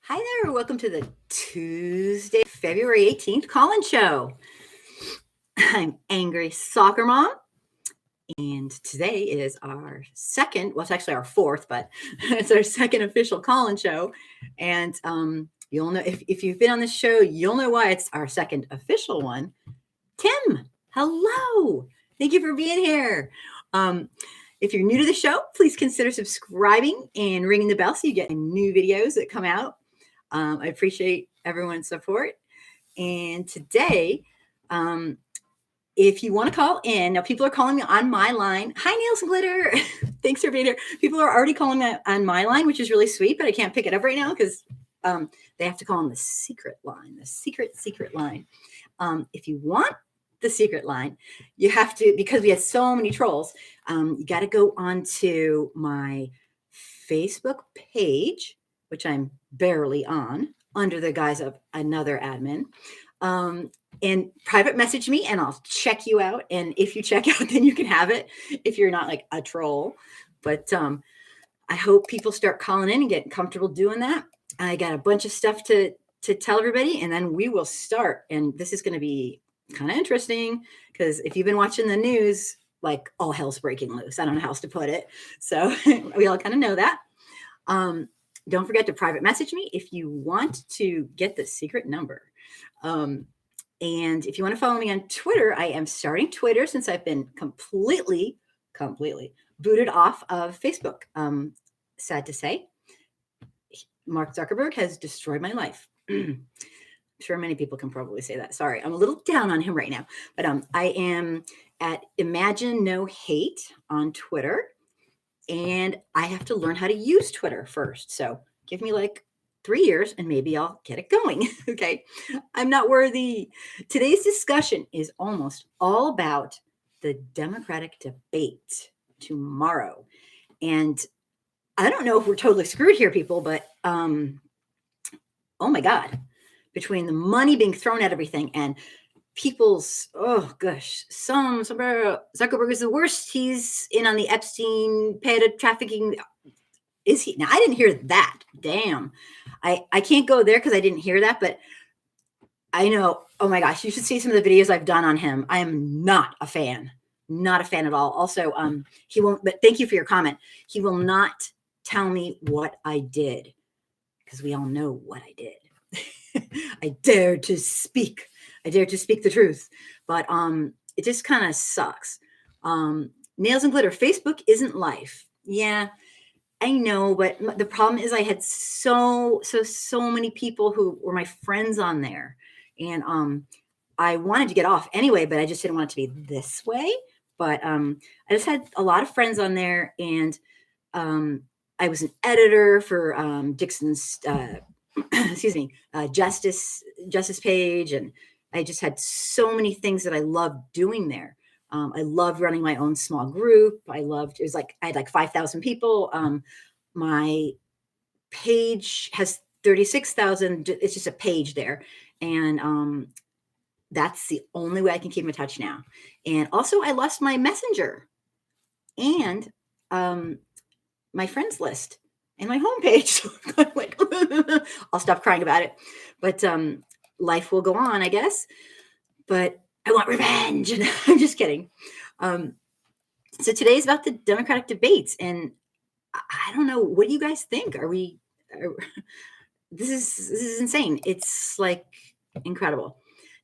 Hi there. Welcome to the Tuesday, February 18th call-in show. I'm Angry Soccer Mom, and today is our second, well, it's actually our fourth, but it's our second official call-in show. And you'll know, if you've been on this show, you'll know why it's our second official one. Tim, hello. Thank you for being here. If you're new to the show, please consider subscribing and ringing the bell so you get new videos that come out. I appreciate everyone's support. And today, if you want to call in, now people are calling me on my line. Hi, Nails and Glitter. Thanks for being here. People are already calling me on my line, which is really sweet, but I can't pick it up right now because they have to call on the secret line, the secret line. If you want the secret line, you have to, because we had so many trolls, you got to go onto my Facebook page, which I'm barely on, under the guise of another admin, and private message me and I'll check you out. And if you check out, then you can have it if you're not like a troll. But I hope people start calling in and getting comfortable doing that. I got a bunch of stuff to tell everybody, and then we will start. And this is going to be kind of interesting because if you've been watching the news, like all hell's breaking loose. I don't know how else to put it. So we all kind of know that. Don't forget to private message me if you want to get the secret number. And if you want to follow me on Twitter, I am starting Twitter since I've been completely booted off of Facebook. Sad to say, Mark Zuckerberg has destroyed my life. I'm sure many people can probably say that. Sorry, I'm a little down on him right now. But I am at Imagine No Hate on Twitter. And I have to learn how to use Twitter first. So give me like 3 years and maybe I'll get it going. Okay. I'm not worthy. Today's discussion is almost all about the Democratic debate tomorrow. And I don't know if we're totally screwed here, people, but oh my God, between the money being thrown at everything and people's, oh gosh, Zuckerberg is the worst. He's in on the Epstein trafficking. Is he? Now, I didn't hear that. Damn. I can't go there because I didn't hear that, but I know, oh my gosh, you should see some of the videos I've done on him. I am not a fan at all. Also, he won't, but thank you for your comment. He will not tell me what I did because we all know what I did. I dare to speak the truth, but it just kind of sucks. Nails and Glitter, Facebook isn't life. Yeah, I know, but the problem is I had so many people who were my friends on there, and I wanted to get off anyway, but I just didn't want it to be this way. But I just had a lot of friends on there, and I was an editor for Dixon's justice page, and I just had so many things that I loved doing there. I loved running my own small group. It was like I had like 5,000 people. My page has 36,000. It's just a page there, and that's the only way I can keep in touch now. And also, I lost my messenger and my friends list and my homepage. So I'm like, I'll stop crying about it. But life will go on, I guess. But I want revenge. And I'm just kidding. So today's about the Democratic debates. And I don't know. What do you guys think? This is insane. It's like incredible.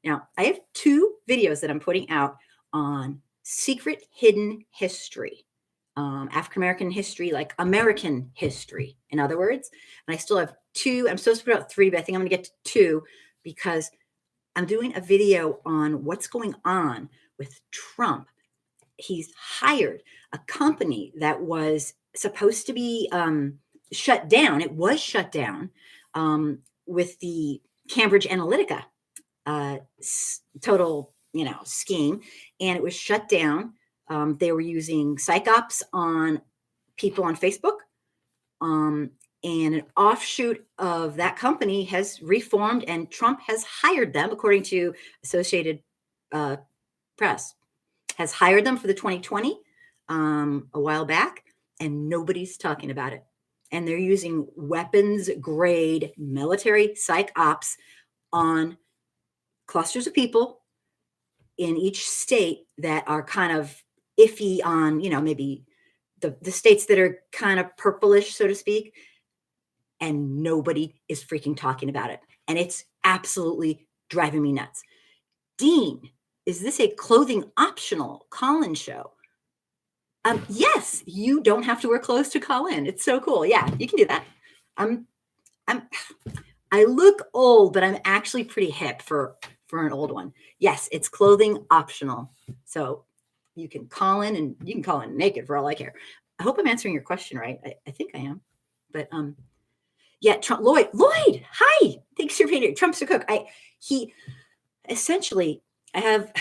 Now, I have 2 videos that I'm putting out on secret hidden history. African-American history, like American history, in other words. And I still have 2. I'm supposed to put out 3, but I think I'm going to get to 2 because I'm doing a video on what's going on with Trump. He's hired a company that was supposed to be shut down. It was shut down with the Cambridge Analytica total, scheme, and it was shut down. They were using psyops on people on Facebook, and an offshoot of that company has reformed, and Trump has hired them, according to Associated Press, has hired them for the 2020 a while back, and nobody's talking about it. and they're using weapons grade military psych ops on clusters of people in each state that are kind of iffy on, maybe the states that are kind of purplish, so to speak, and nobody is freaking talking about it. And it's absolutely driving me nuts. Dean, is this a clothing optional call-in show? Yes, you don't have to wear clothes to call in. It's so cool. Yeah, you can do that. I look old, but I'm actually pretty hip for an old one. Yes, it's clothing optional. So you can call in, and you can call in naked for all I care. I hope I'm answering your question right. I think I am. But yeah, Trump, Lloyd, hi. Thanks for being here. Trump's a cook. He essentially, I've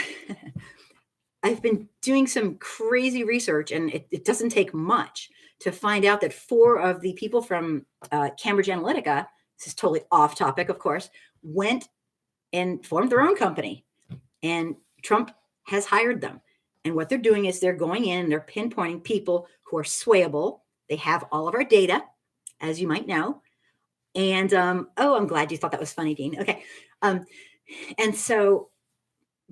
been doing some crazy research, and it doesn't take much to find out that 4 of the people from Cambridge Analytica, this is totally off topic, of course, went and formed their own company. And Trump has hired them. And what they're doing is they're going in and they're pinpointing people who are swayable. They have all of our data, as you might know. And, I'm glad you thought that was funny, Dean. Okay. And so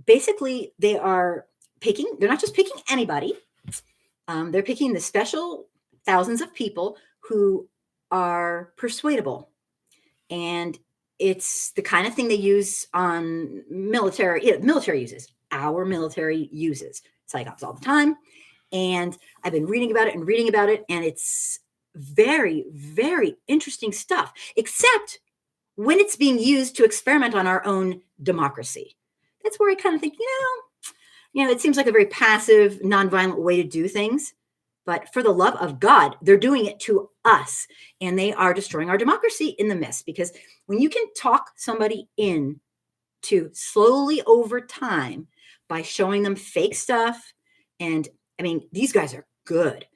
basically they're not just picking anybody. They're picking the special thousands of people who are persuadable. And it's the kind of thing they use on military. Military uses. Our military uses psyops all the time. And I've been reading about it, and it's very, very interesting stuff, except when it's being used to experiment on our own democracy. That's where I kind of think, it seems like a very passive, nonviolent way to do things. But for the love of God, they're doing it to us, and they are destroying our democracy in the midst. Because when you can talk somebody in to slowly over time by showing them fake stuff, and I mean, these guys are good.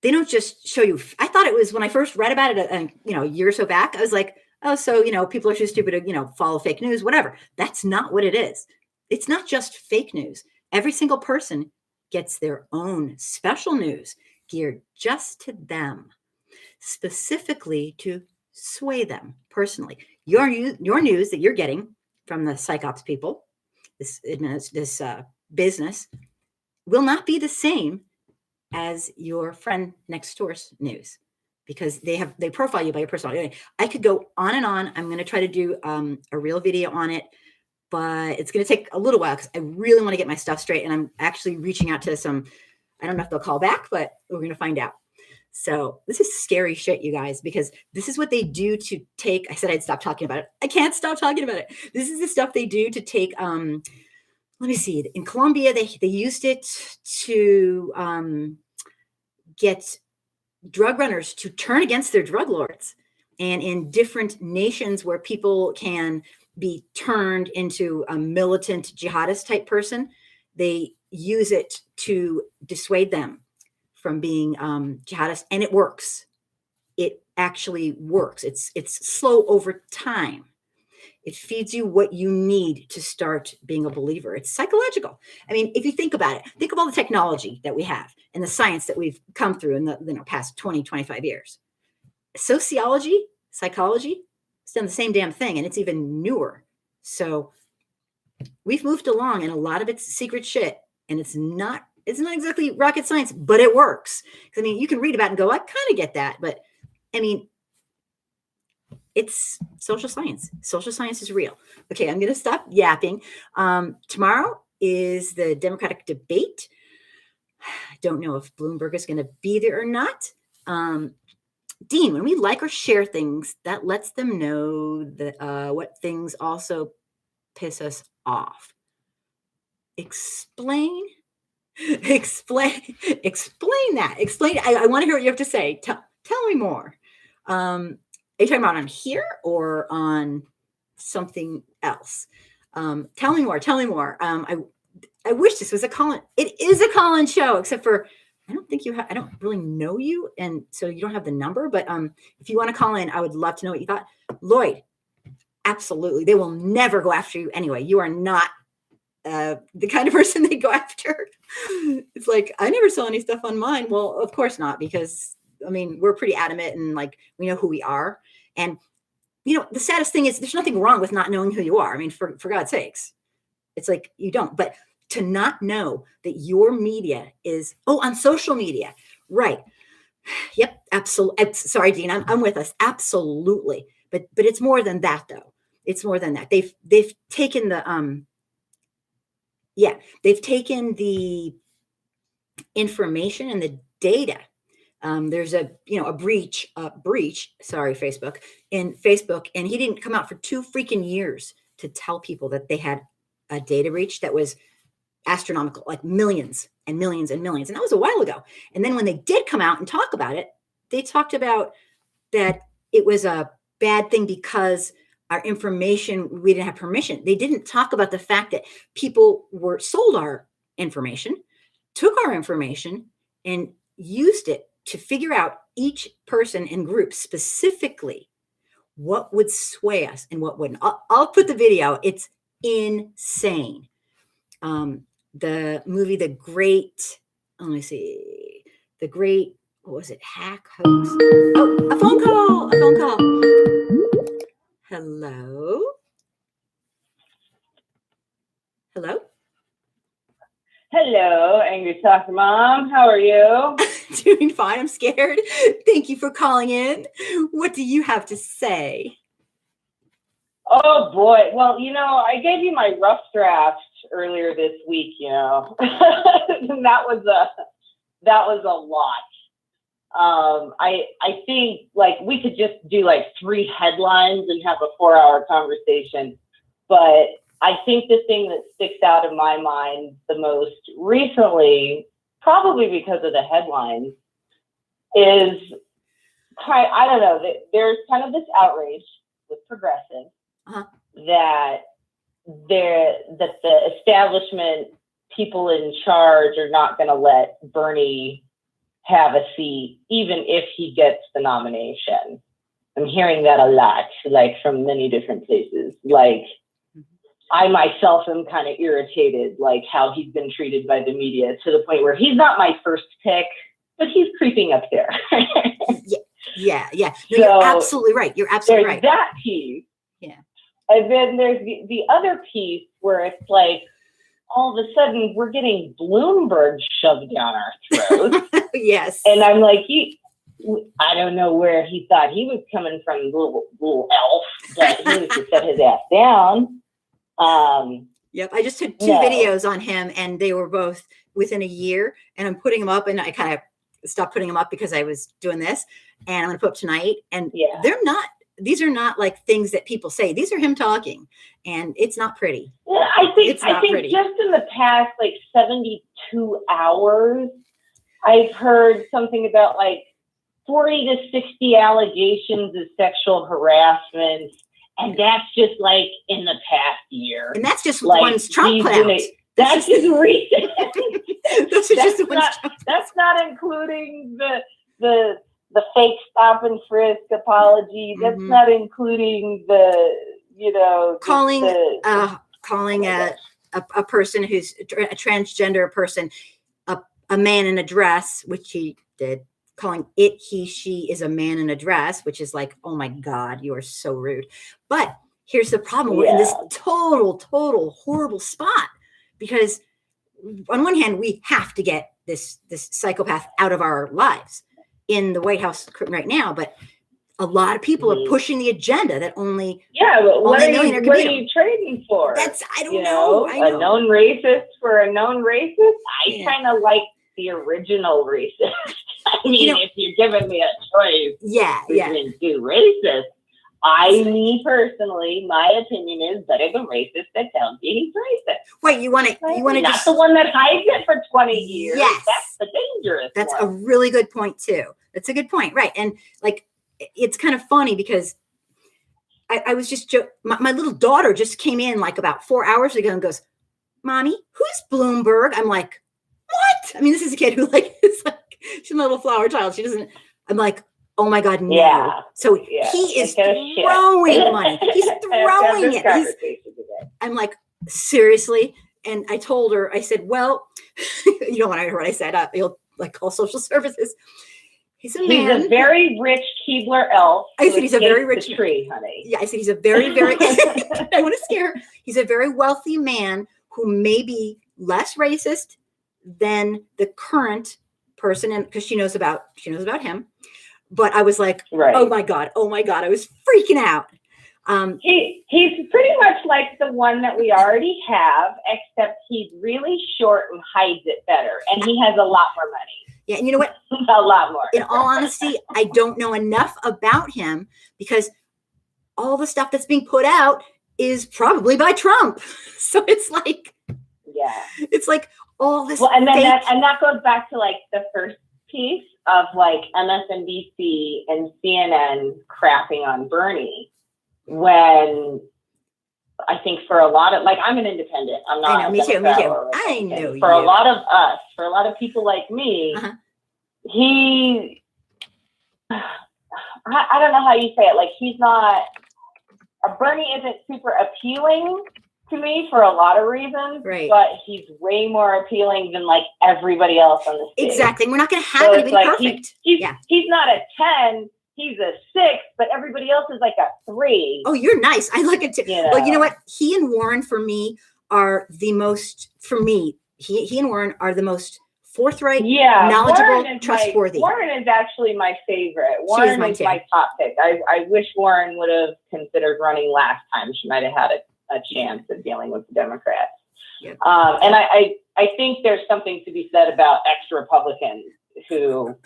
They don't just show you. I thought it was, when I first read about it, a year or so back, I was like, oh, so, people are too stupid to, follow fake news, whatever. That's not what it is. It's not just fake news. Every single person gets their own special news geared just to them, specifically to sway them personally. Your news that you're getting from the psyops people, this business, will not be the same as your friend next door's news, because they profile you by your personality. I could go on and on. I'm going to try to do a real video on it, but it's going to take a little while because I really want to get my stuff straight. And I'm actually reaching out to some, I don't know if they'll call back, but we're going to find out. So this is scary shit, you guys, because this is what they do to take, I said I'd stop talking about it. I can't stop talking about it. This is the stuff they do to take, let me see, in Colombia, they used it to get drug runners to turn against their drug lords. And in different nations where people can be turned into a militant jihadist type person, they use it to dissuade them from being jihadists. And it works. It actually works. It's slow over time. It feeds you what you need to start being a believer. It's psychological. I mean, if you think about it, think of all the technology that we have and the science that we've come through in the past 20, 25 years. Sociology, psychology, it's done the same damn thing, and it's even newer. So we've moved along, and a lot of it's secret shit, and it's not exactly rocket science, but it works. I mean, you can read about it and go, I kind of get that, but I mean, it's social science. Social science is real. Okay, I'm going to stop yapping. Tomorrow is the Democratic debate. I don't know if Bloomberg is going to be there or not. Dean, when we like or share things, that lets them know that what things also piss us off. Explain that. Explain. I want to hear what you have to say. Tell me more. Are you talking about on here or on something else? Tell me more. I wish this was a call-in. It is a call-in show, except for I don't think I don't really know you, and so you don't have the number. But if you want to call in, I would love to know what you thought. Lloyd, absolutely. They will never go after you anyway. You are not the kind of person they go after. It's like, I never saw any stuff on mine. Well, of course not, because I mean, we're pretty adamant and like, we know who we are. And, the saddest thing is there's nothing wrong with not knowing who you are. I mean, for God's sakes, it's like you don't, but to not know that your media is, on social media. Right. Yep. Absolutely. Sorry, Dean, I'm with us. Absolutely. But it's more than that though. It's more than that. They've taken the, they've taken the information and the data. There's a breach, sorry, Facebook, and he didn't come out for 2 freaking years to tell people that they had a data breach that was astronomical, like millions and millions and millions. And that was a while ago. And then when they did come out and talk about it, they talked about that it was a bad thing because our information, we didn't have permission. They didn't talk about the fact that people were sold our information, took our information and used it to figure out each person and group specifically what would sway us and what wouldn't. I'll put the video. It's insane. The movie, The Great, let me see, The Great, what was it? Hack Hoax. Oh, a phone call. Hello. Hello, Angry Soccer Mom. How are you? Doing fine. I'm scared. Thank you for calling in. What do you have to say? Oh boy. Well, I gave you my rough draft earlier this week, and that was a lot. I think like we could just do like 3 headlines and have a 4-hour conversation, but I think the thing that sticks out in my mind the most recently, probably because of the headlines, is I don't know, there's kind of this outrage with progressives that the establishment, people in charge, are not going to let Bernie have a seat, even if he gets the nomination. I'm hearing that a lot, like from many different places. Like, I myself am kind of irritated, like how he's been treated by the media, to the point where he's not my first pick, but he's creeping up there. Yeah. No, so you're absolutely right. There's that piece. Yeah. And then there's the other piece where it's like, all of a sudden we're getting Bloomberg shoved down our throats. Yes. And I'm like, I don't know where he thought he was coming from, little elf, but he needs to set his ass down. Yep. I just took 2 videos on him and they were both within a year, and I'm putting them up, and I kind of stopped putting them up because I was doing this, and I'm going to put up tonight. And these are not like things that people say. These are him talking, and it's not pretty. Yeah, I think just in the past, like 72 hours, I've heard something about like 40 to 60 allegations of sexual harassment. And that's just like in the past year. And that's just like ones Trump put out. That's just recent. That's not including the fake stop and frisk apology. That's not including calling a person who's a transgender person a man in a dress, which he did. Calling it he, she is a man in a dress, which is like, oh my God, you are so rude. But here's the problem. We're in this total horrible spot, because on one hand, we have to get this psychopath out of our lives in the White House right now. But a lot of people are pushing the agenda that only but what are you trading for? I don't know. A known racist for a known racist. I kind of like the original racist. I mean, if you're giving me a choice between 2 racists, me personally, my opinion is better the racist that tells you he's racist. Wait, you want to not the one that hides it for 20 years. Yes, that's the dangerous. That's a really good point too. That's a good point, right? And like, it's kind of funny because I was just my little daughter just came in like about 4 hours ago and goes, "Mommy, who's Bloomberg?" I'm like, "What?" I mean, this is a kid who like is like, she's a little flower child. She doesn't. I'm like, oh my God, no. Yeah. So he is throwing money. He's throwing it. I'm like, seriously? And I told her, I said, well, you don't want to hear what I said. You'll like call social services. He's a man. He's a very rich Keebler elf. I said he's a very rich tree, honey. Yeah, I said he's a very, very. I want to scare her. He's a very wealthy man who may be less racist than the current person, and because she knows about him. But I was like, right. oh my god, I was freaking out. He's pretty much like the one that we already have, except he's really short and hides it better, and he has a lot more money. Yeah, and you know what? A lot more. In all honesty, I don't know enough about him because all the stuff that's being put out is probably by Trump. So it's like, it's like all this. Well, and then that goes back to like the first piece of like MSNBC and CNN crapping on Bernie, when I think for a lot of, like, I'm an independent. I'm not. I know, me too. I know. For a lot of us, for a lot of people like me, I don't know how you say it. Like, he's not. Bernie isn't super appealing to me for a lot of reasons, right? But he's way more appealing than like everybody else on the stage. Exactly. We're not going to have anybody like perfect. He's not a 10. He's a 6, but everybody else is like a 3. Oh, you're nice. I like it too. Well, you know what? He and Warren, for me, are the most. For me, he and Warren are the most forthright, knowledgeable, trustworthy. Warren is actually my favorite. Warren is my top pick. I wish Warren would have considered running last time. She might have had a chance of dealing with the Democrats. Yep. And I think there's something to be said about ex-Republicans who,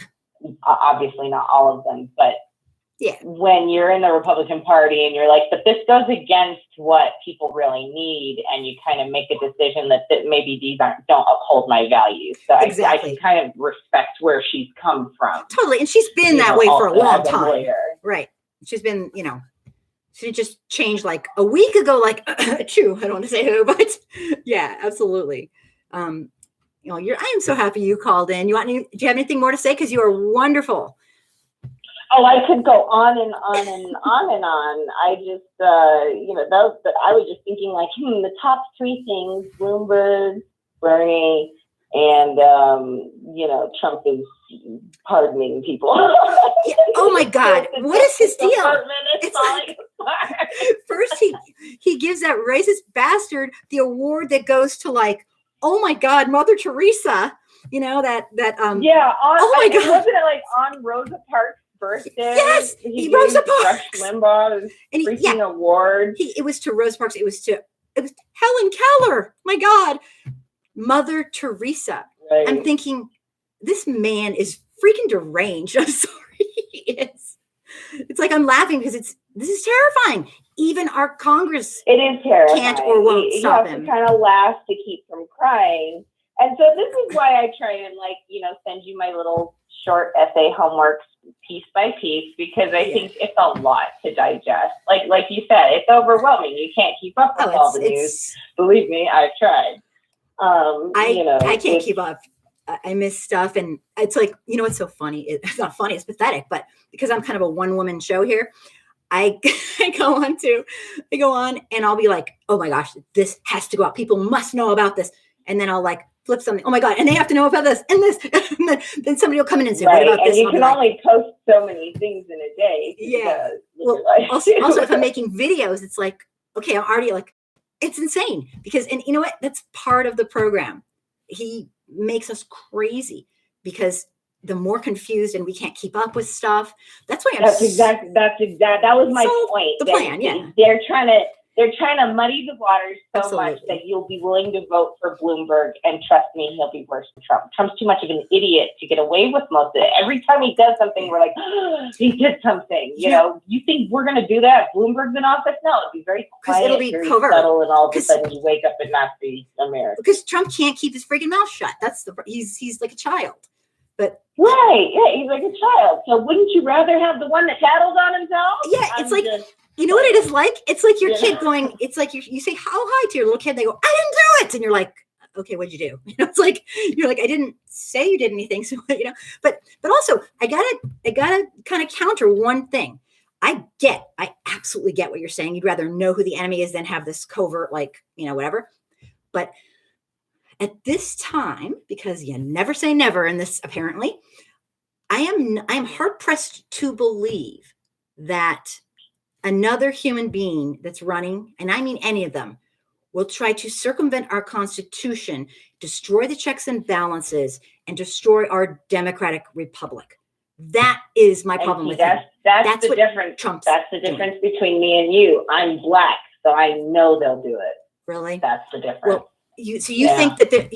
obviously not all of them, but when you're in the Republican Party and you're like, but this goes against what people really need, and you kind of make a decision that maybe these don't uphold my values. So I can kind of respect where she's come from. Totally. And she's been that way for a long time. Right. She's been, she just changed like a week ago, like, true. I don't want to say who, but yeah, absolutely. I am so happy you called in. Do you have anything more to say? Because you are wonderful. Oh, I could go on and on and on and on. I just, I was just thinking like, the top 3 things: Bloomberg, Bernie, and Trump is pardoning people. Oh my God, what is his deal? First, he gives that racist bastard the award that goes to like, oh my God, Mother Teresa. Oh my God, wasn't it like on Rosa Parks' birthday? Yes, Rosa Parks. Rush Limbaugh's freaking award. It was to Rosa Parks. It was Helen Keller. My God, Mother Teresa. Right. I'm thinking, this man is freaking deranged. I'm sorry, he is. It's like I'm laughing because this is terrifying. Even our Congress, it is terrifying. Can't or won't stop him. You have to kind of laugh to keep from crying. And so this is why I try and send you my little short essay homework piece by piece, because I think it's a lot to digest. Like you said, it's overwhelming. You can't keep up with all the news. Believe me, I've tried. I can't keep up. I miss stuff, and it's like, it's so funny. It's not funny. It's pathetic. But because I'm kind of a one-woman show here, I go on and I'll be like, oh my gosh, this has to go out. People must know about this. And then I'll like flip something. Oh my God. And they have to know about this and this. And then somebody will come in and say, what about this? And you can only post so many things in a day. Yeah. Well, also, if I'm making videos, it's like, okay, I'm already like, it's insane because, and you know what? That's part of the program. He makes us crazy because the more confused and we can't keep up with stuff. That's why That was my point. The plan, yeah. They're trying to muddy the waters so much that you'll be willing to vote for Bloomberg, and trust me, he'll be worse than Trump. Trump's too much of an idiot to get away with most of it. Every time he does something, we're like, he did something. You think we're going to do that? Bloomberg's in office? No, it'll be very quiet, it'll be very covert. subtle, and all of a sudden you wake up and not be America. Because Trump can't keep his freaking mouth shut. He's like a child. But right, yeah, he's like a child. So wouldn't you rather have the one that tattles on himself? Yeah, it's like, you know what it is like? It's like your kid going, it's like you say how hi to your little kid, they go, I didn't do it. And you're like, okay, what'd you do? It's like, you're like, I didn't say you did anything. So, but also I gotta kind of counter one thing. I absolutely get what you're saying. You'd rather know who the enemy is than have this covert, whatever. But at this time, because you never say never in this, apparently, I'm hard pressed to believe that another human being that's running, and I mean any of them, will try to circumvent our Constitution, destroy the checks and balances, and destroy our democratic republic. That is my problem with him. That's the difference. That's the difference between me and you. I'm black, so I know they'll do it. Really? That's the difference. Well, you think that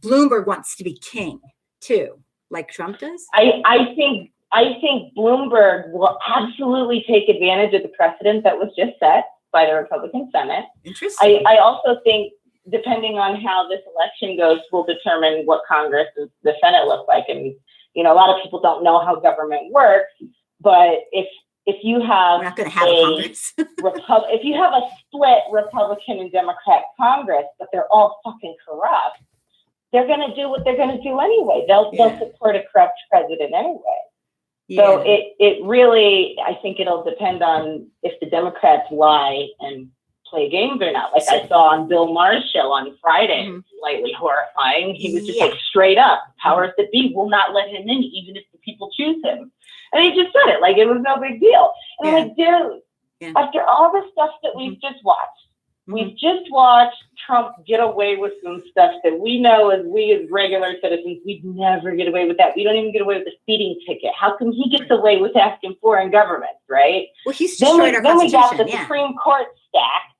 Bloomberg wants to be king too, like Trump does? I think Bloomberg will absolutely take advantage of the precedent that was just set by the Republican Senate. Interesting. I also think, depending on how this election goes, will determine what Congress and the Senate look like. And a lot of people don't know how government works, but if you have we're not going to have a Congress. If you have a split Republican and Democrat Congress, but they're all fucking corrupt, they're going to do what they're going to do anyway. They'll support a corrupt president anyway. Yeah. So it really, I think it'll depend on if the Democrats lie and play games or not. Like I saw on Bill Maher's show on Friday, slightly horrifying. He was just like straight up, powers that be will not let him in, even if the people choose him. And he just said it like it was no big deal. And I'm like, dude, after all the stuff that we've just watched, we've just watched Trump get away with some stuff that we know as regular citizens, we'd never get away with that. We don't even get away with a speeding ticket. How come he gets away with asking foreign governments, right? Well, he's destroyed our Constitution. Then we got the Supreme Court stacked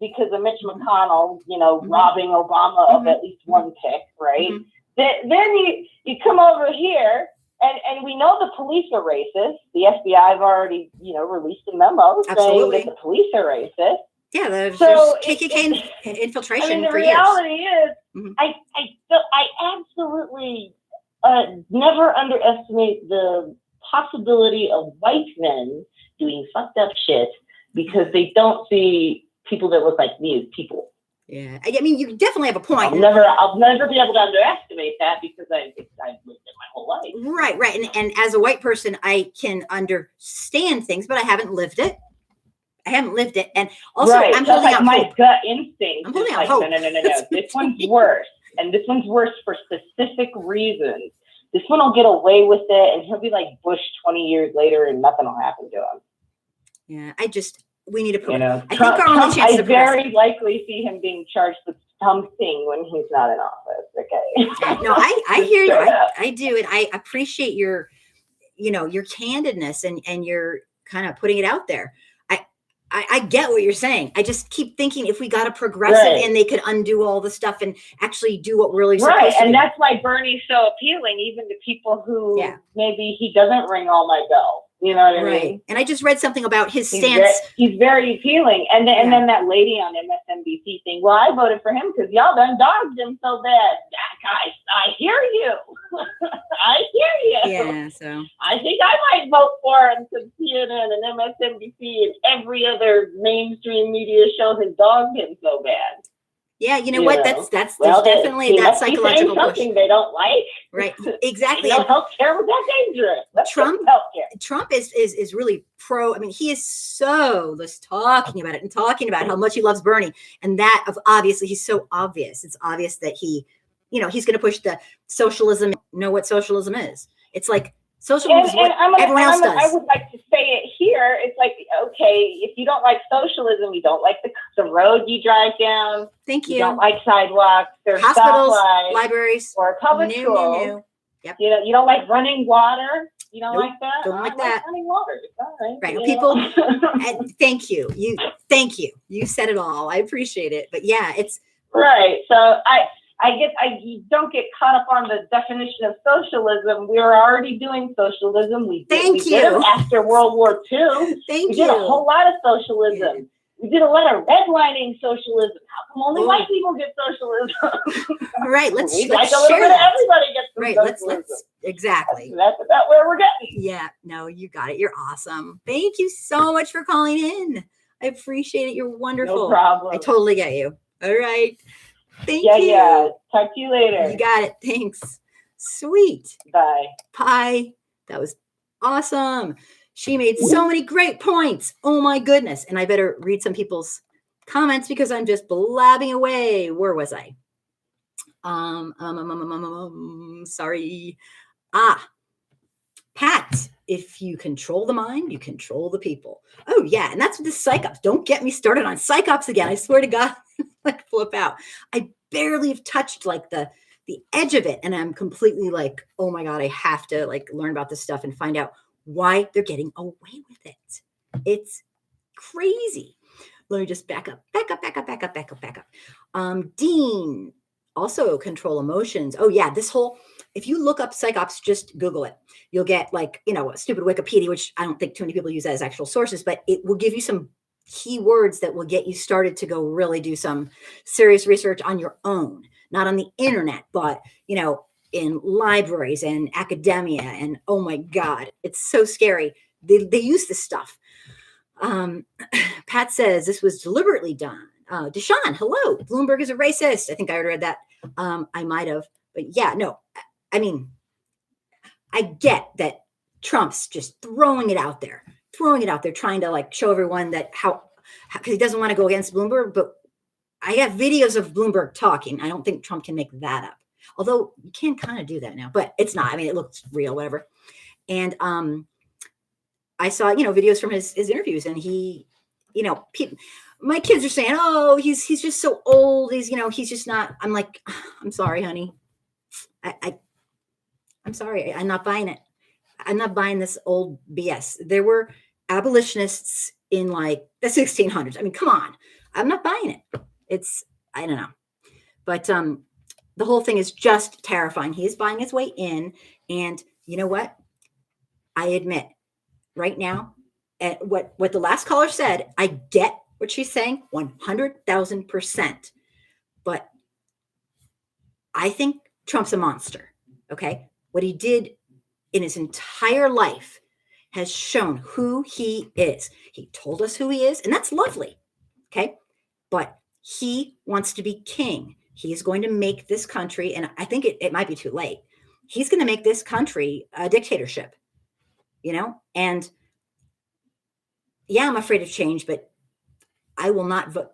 because of Mitch McConnell, robbing Obama of at least one pick, right? Then you come over here, and we know the police are racist. The FBI have already, released a memo saying that the police are racist. Yeah, there's KKK infiltration. I mean, the for reality years. is, I absolutely never underestimate the possibility of white men doing fucked up shit because they don't see people that look like me as people. Yeah, I mean, you definitely have a point. I'll never be able to underestimate that because I've lived it my whole life. Right. And as a white person, I can understand things, but I haven't lived it. And also, I'm holding out my hope. Gut instinct. I'm holding out hope. No. This one's worse. And this one's worse for specific reasons. This one will get away with it, and he'll be like Bush 20 years later, and nothing will happen to him. Yeah, we need to put. I think our only chance. I very likely see him being charged with something when he's not in office. Okay. No, I hear you. I do, and I appreciate your candidness and your kind of putting it out there. I get what you're saying. I just keep thinking if we got a progressive and they could undo all the stuff and actually do what we're really supposed to do. And that's why Bernie's so appealing, even to people who maybe he doesn't ring all my bells. You know what I mean? And I just read something about his stance. He's very appealing. And then that lady on MSNBC saying, well, I voted for him because y'all done dogged him so bad. Guys, I hear you. I hear you. Yeah, so. I think I might vote for him because CNN and MSNBC and every other mainstream media show has dogged him so bad. Yeah, you know what? That's definitely that psychological push. They don't like. Right. Exactly. Healthcare was that dangerous. Trump is really pro. I mean, he is so just talking about it and talking about how much he loves Bernie, and that obviously he's so obvious. It's obvious that he's going to push the socialism. Know what socialism is? It's like socialism is what everyone else does. I would like to say it here. It's like, okay, if you don't like socialism, you don't like the road you drive down. Thank you. You don't like sidewalks or hospitals, libraries, or public schools. No. Yep. You don't like running water. You don't like that. Don't like that. Running water. It's all right. Right. Well, people. And thank you. You said it all. I appreciate it. But yeah, it's right. So I don't get caught up on the definition of socialism. We were already doing socialism. We did it after World War II. We did a whole lot of socialism. Yeah. We did a lot of redlining socialism. How come only white people get socialism? Right. Let's like a little bit of everybody gets socialism. Let's exactly. That's about where we're getting. Yeah. No, you got it. You're awesome. Thank you so much for calling in. I appreciate it. You're wonderful. No problem. I totally get you. All right. Thank you. Yeah. Talk to you later. You got it. Thanks. Sweet. Bye. That was awesome. She made so many great points. Oh my goodness. And I better read some people's comments because I'm just blabbing away. Where was I? Sorry. Pat, if you control the mind, you control the people. Oh yeah, and that's what the psychops. Don't get me started on psychops again. I swear to God, like flip out. I barely have touched like the edge of it, and I'm completely like, oh my God, I have to like learn about this stuff and find out why they're getting away with it. It's crazy. Let me just back up. Dean, also control emotions. Oh yeah, this whole, if you look up psychops, just Google it. You'll get like, a stupid Wikipedia, which I don't think too many people use that as actual sources, but it will give you some keywords that will get you started to go really do some serious research on your own, not on the internet, but, in libraries and academia. And oh my God, it's so scary. They use this stuff. Pat says this was deliberately done. Deshaun, hello. Bloomberg is a racist. I think I already read that. I might have, but yeah, no. I mean, I get that Trump's just throwing it out there, trying to like show everyone that how because he doesn't want to go against Bloomberg. But I have videos of Bloomberg talking. I don't think Trump can make that up. Although you can kind of do that now, but it's not. I mean, it looks real, whatever. And I saw, videos from his interviews, and he, my kids are saying, oh, he's just so old. He's just not. I'm like, I'm sorry, honey. I'm sorry. I'm not buying it. I'm not buying this old BS. There were abolitionists in like the 1600s. I mean, come on. I'm not buying it. I don't know. But the whole thing is just terrifying. He is buying his way in. And you know what? I admit right now, at what the last caller said, I get what she's saying 100,000%. But I think Trump's a monster. Okay. What he did in his entire life has shown who he is. He told us who he is, and that's lovely. Okay. But he wants to be king. He is going to make this country, and I think it might be too late. He's going to make this country a dictatorship, and yeah, I'm afraid of change, but I will not vote.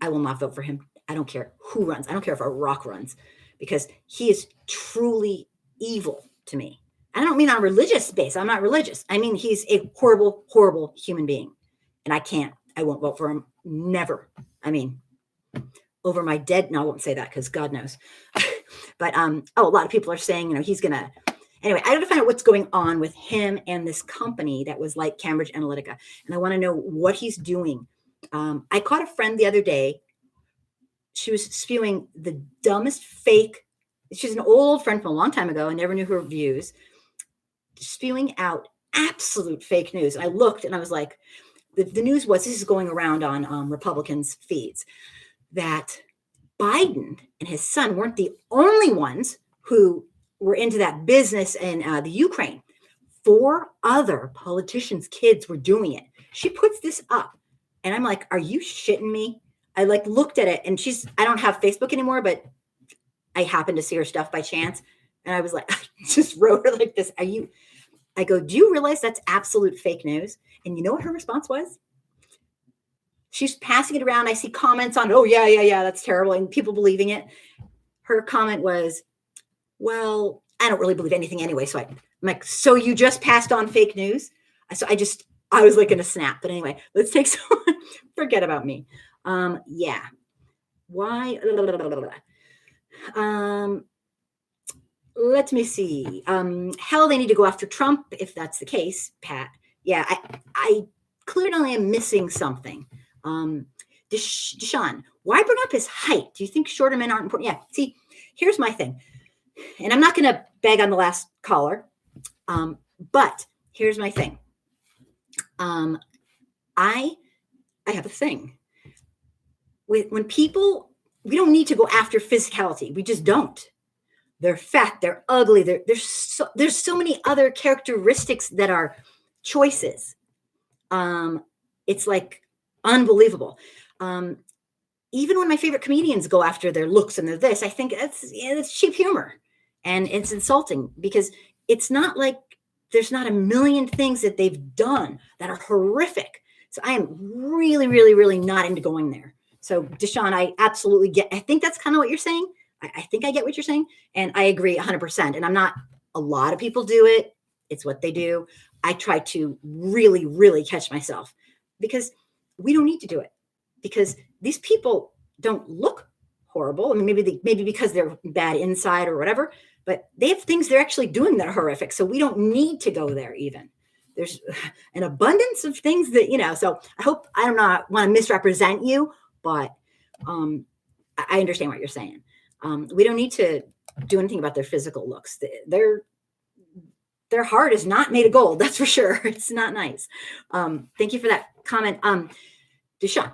I will not vote for him. I don't care who runs. I don't care if a rock runs, because he is truly evil to me. I don't mean on a religious base. I'm not religious. I mean, he's a horrible, horrible human being. And I won't vote for him. Never. I mean, over my dead. No, I won't say that because God knows. But, a lot of people are saying, he's going to, anyway, I got to find out what's going on with him and this company that was like Cambridge Analytica. And I want to know what he's doing. I caught a friend the other day. She was spewing the dumbest fake. She's an old friend from a long time ago. I never knew her views. Spewing out absolute fake news. And I looked and I was like, the news was, this is going around on Republicans' feeds, that Biden and his son weren't the only ones who were into that business in the Ukraine. 4 other politicians' kids were doing it. She puts this up. And I'm like, are you shitting me? I like looked at it, and I don't have Facebook anymore, but I happened to see her stuff by chance. And I was like, I just wrote her like this. I go, do you realize that's absolute fake news? And you know what her response was? She's passing it around. I see comments on, oh, yeah, that's terrible. And people believing it. Her comment was, well, I don't really believe anything anyway. So I'm like, so you just passed on fake news? So I was like in a snap. But anyway, let's take some, forget about me. Yeah. Why? Let me see. Hell, they need to go after Trump if that's the case, Pat. Yeah, I clearly am missing something. Deshaun, why bring up his height? Do you think shorter men aren't important? Yeah, see, here's my thing. And I'm not going to beg on the last caller, but here's my thing. I have a thing. When people, we don't need to go after physicality. We just don't. They're fat. They're ugly. There's so many other characteristics that are choices. It's like unbelievable. Even when my favorite comedians go after their looks and their this, I think it's cheap humor, and it's insulting, because it's not like there's not a million things that they've done that are horrific. So I am really, really, really not into going there. So Deshaun, I absolutely get, I think that's kind of what you're saying. I think I get what you're saying. And I agree 100%. And a lot of people do it. It's what they do. I try to really, really catch myself because we don't need to do it, because these people don't look horrible. I mean, maybe because they're bad inside or whatever, but they have things they're actually doing that are horrific. So we don't need to go there even. There's an abundance of things that, so I don't want to misrepresent you, but I understand what you're saying. We don't need to do anything about their physical looks. Their heart is not made of gold. That's for sure. It's not nice. Thank you for that comment. Deshaun,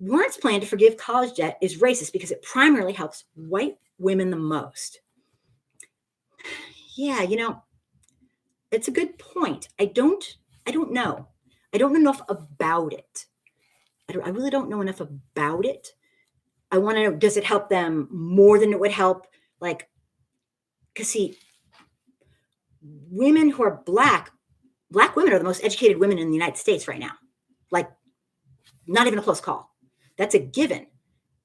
Warren's plan to forgive college debt is racist because it primarily helps white women the most. Yeah, it's a good point. I don't know. I don't know enough about it. I really don't know enough about it. I want to know, does it help them more than it would help? Like, because see, women who are black women are the most educated women in the United States right now. Like, not even a close call. That's a given.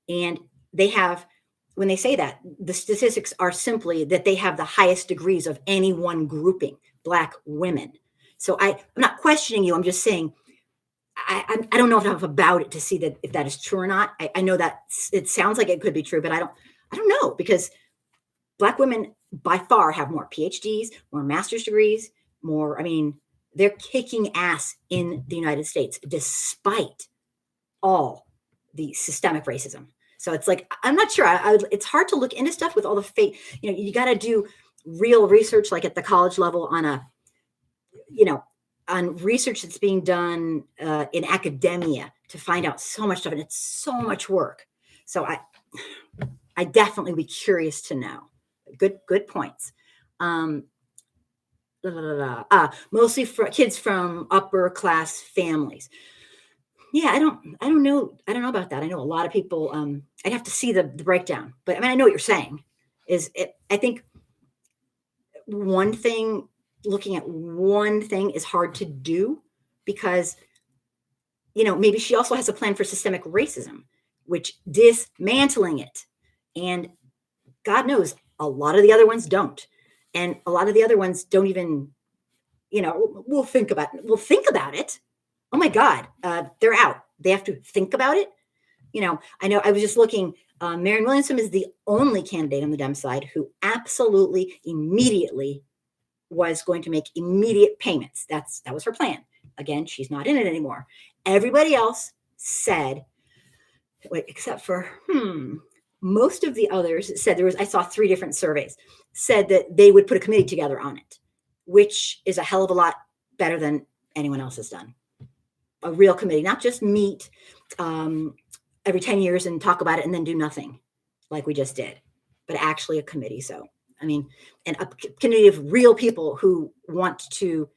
And they have, when they say that, the statistics are simply that they have the highest degrees of any one grouping, black women. So I'm not questioning you. I'm just saying, I don't know enough about it to see that if that is true or not. I know that it sounds like it could be true, but I don't know, because black women by far have more PhDs, more master's degrees, more. I mean, they're kicking ass in the United States despite all the systemic racism. So it's like, I'm not sure. It's hard to look into stuff with all the fake. You got to do real research, like at the college level, on research that's being done in academia to find out so much stuff, and it's so much work. So I definitely be curious to know. Good points. Mostly for kids from upper class families. Yeah, I don't know about that. I know a lot of people. I'd have to see the breakdown, but I mean, I know what you're saying. I think looking at one thing is hard to do, because maybe she also has a plan for systemic racism, which dismantling it, and God knows a lot of the other ones don't, and a lot of the other ones don't even. We'll think about it. Oh my God, they're out. They have to think about it. I know I was just looking. Marianne Williamson is the only candidate on the Dem side who absolutely immediately was going to make immediate payments. That was her plan. Again, she's not in it anymore. Everybody else said, except for most of the others said I saw 3 different surveys, said that they would put a committee together on it, which is a hell of a lot better than anyone else has done. A real committee, not just meet every 10 years and talk about it and then do nothing like we just did, but actually a committee. So, I mean, and a community of real people who want to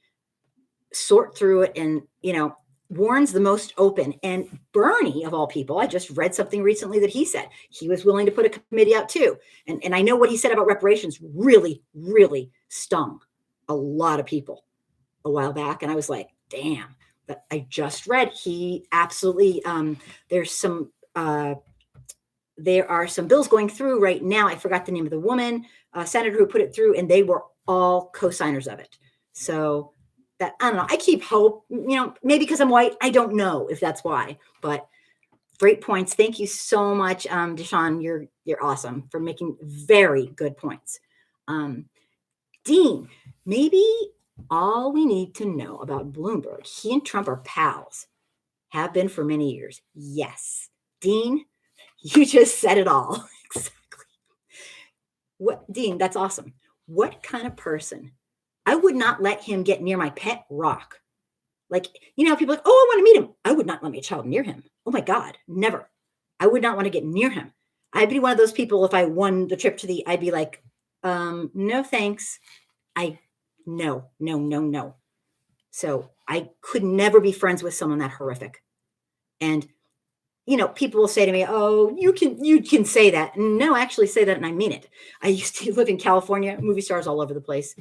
sort through it. And, Warren's the most open. And Bernie, of all people, I just read something recently that he said he was willing to put a committee out too. And I know what he said about reparations really, really stung a lot of people a while back. And I was like, damn. But I just read he absolutely, there are some bills going through right now. I forgot the name of the woman, senator who put it through, and they were all co-signers of it. So that, I don't know. I keep hope, maybe because I'm white. I don't know if that's why, but great points. Thank you so much, Deshaun. You're awesome for making very good points. Dean, maybe all we need to know about Bloomberg, he and Trump are pals, have been for many years. Yes. Dean, you just said it all. Exactly. Dean, that's awesome. What kind of person? I would not let him get near my pet rock. Like, people are like, oh, I want to meet him. I would not let my child near him. Oh my God, never. I would not want to get near him. I'd be one of those people, if I won the trip I'd be like, no, thanks. No. So I could never be friends with someone that horrific. And, people will say to me, oh, you can say that. No, I actually say that and I mean it. I used to live in California, movie stars all over the place.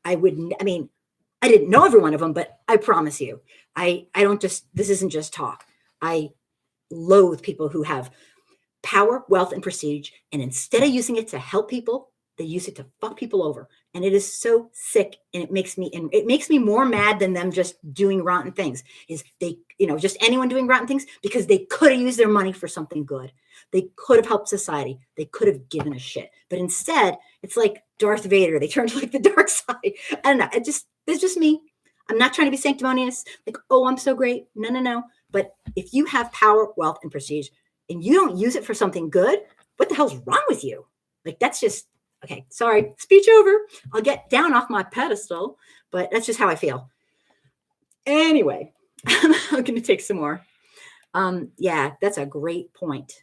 I didn't know every one of them, but I promise you, this isn't just talk. I loathe people who have power, wealth, and prestige. And instead of using it to help people, they use it to fuck people over. And it is so sick, and it makes me more mad than them just doing rotten things. Is they, just anyone doing rotten things, because they could have used their money for something good. They could have helped society. They could have given a shit. But instead, it's like Darth Vader. They turned to like the dark side. I don't know. It's just me. I'm not trying to be sanctimonious. Like, oh, I'm so great. No. But if you have power, wealth, and prestige, and you don't use it for something good, what the hell's wrong with you? Like, that's just, okay, sorry, speech over. I'll get down off my pedestal, but that's just how I feel. Anyway, I'm going to take some more. Yeah, that's a great point.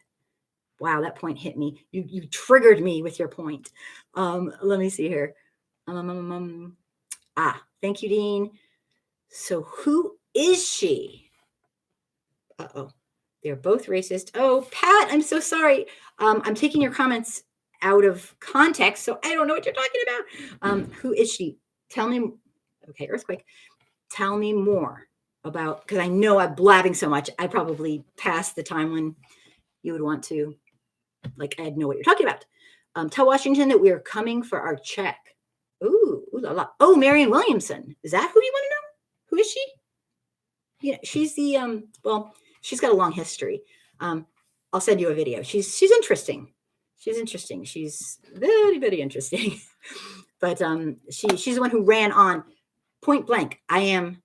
Wow, that point hit me. You triggered me with your point. Let me see here. Thank you, Dean. So who is she? Uh-oh. They're both racist. Oh, Pat, I'm so sorry. I'm taking your comments out of context, so I don't know what you're talking about. Who is she? Tell me. Okay, Earthquake. Tell me more about, because I know I'm blabbing so much, I probably passed the time when you would want to, like, I know what you're talking about. Tell Washington that we are coming for our check. Ooh la la. Oh, Marianne Williamson. Is that who you want to know? Who is she? Yeah, she's the, well, she's got a long history. I'll send you a video. She's interesting. She's very, very interesting. But she's the one who ran on point blank. I am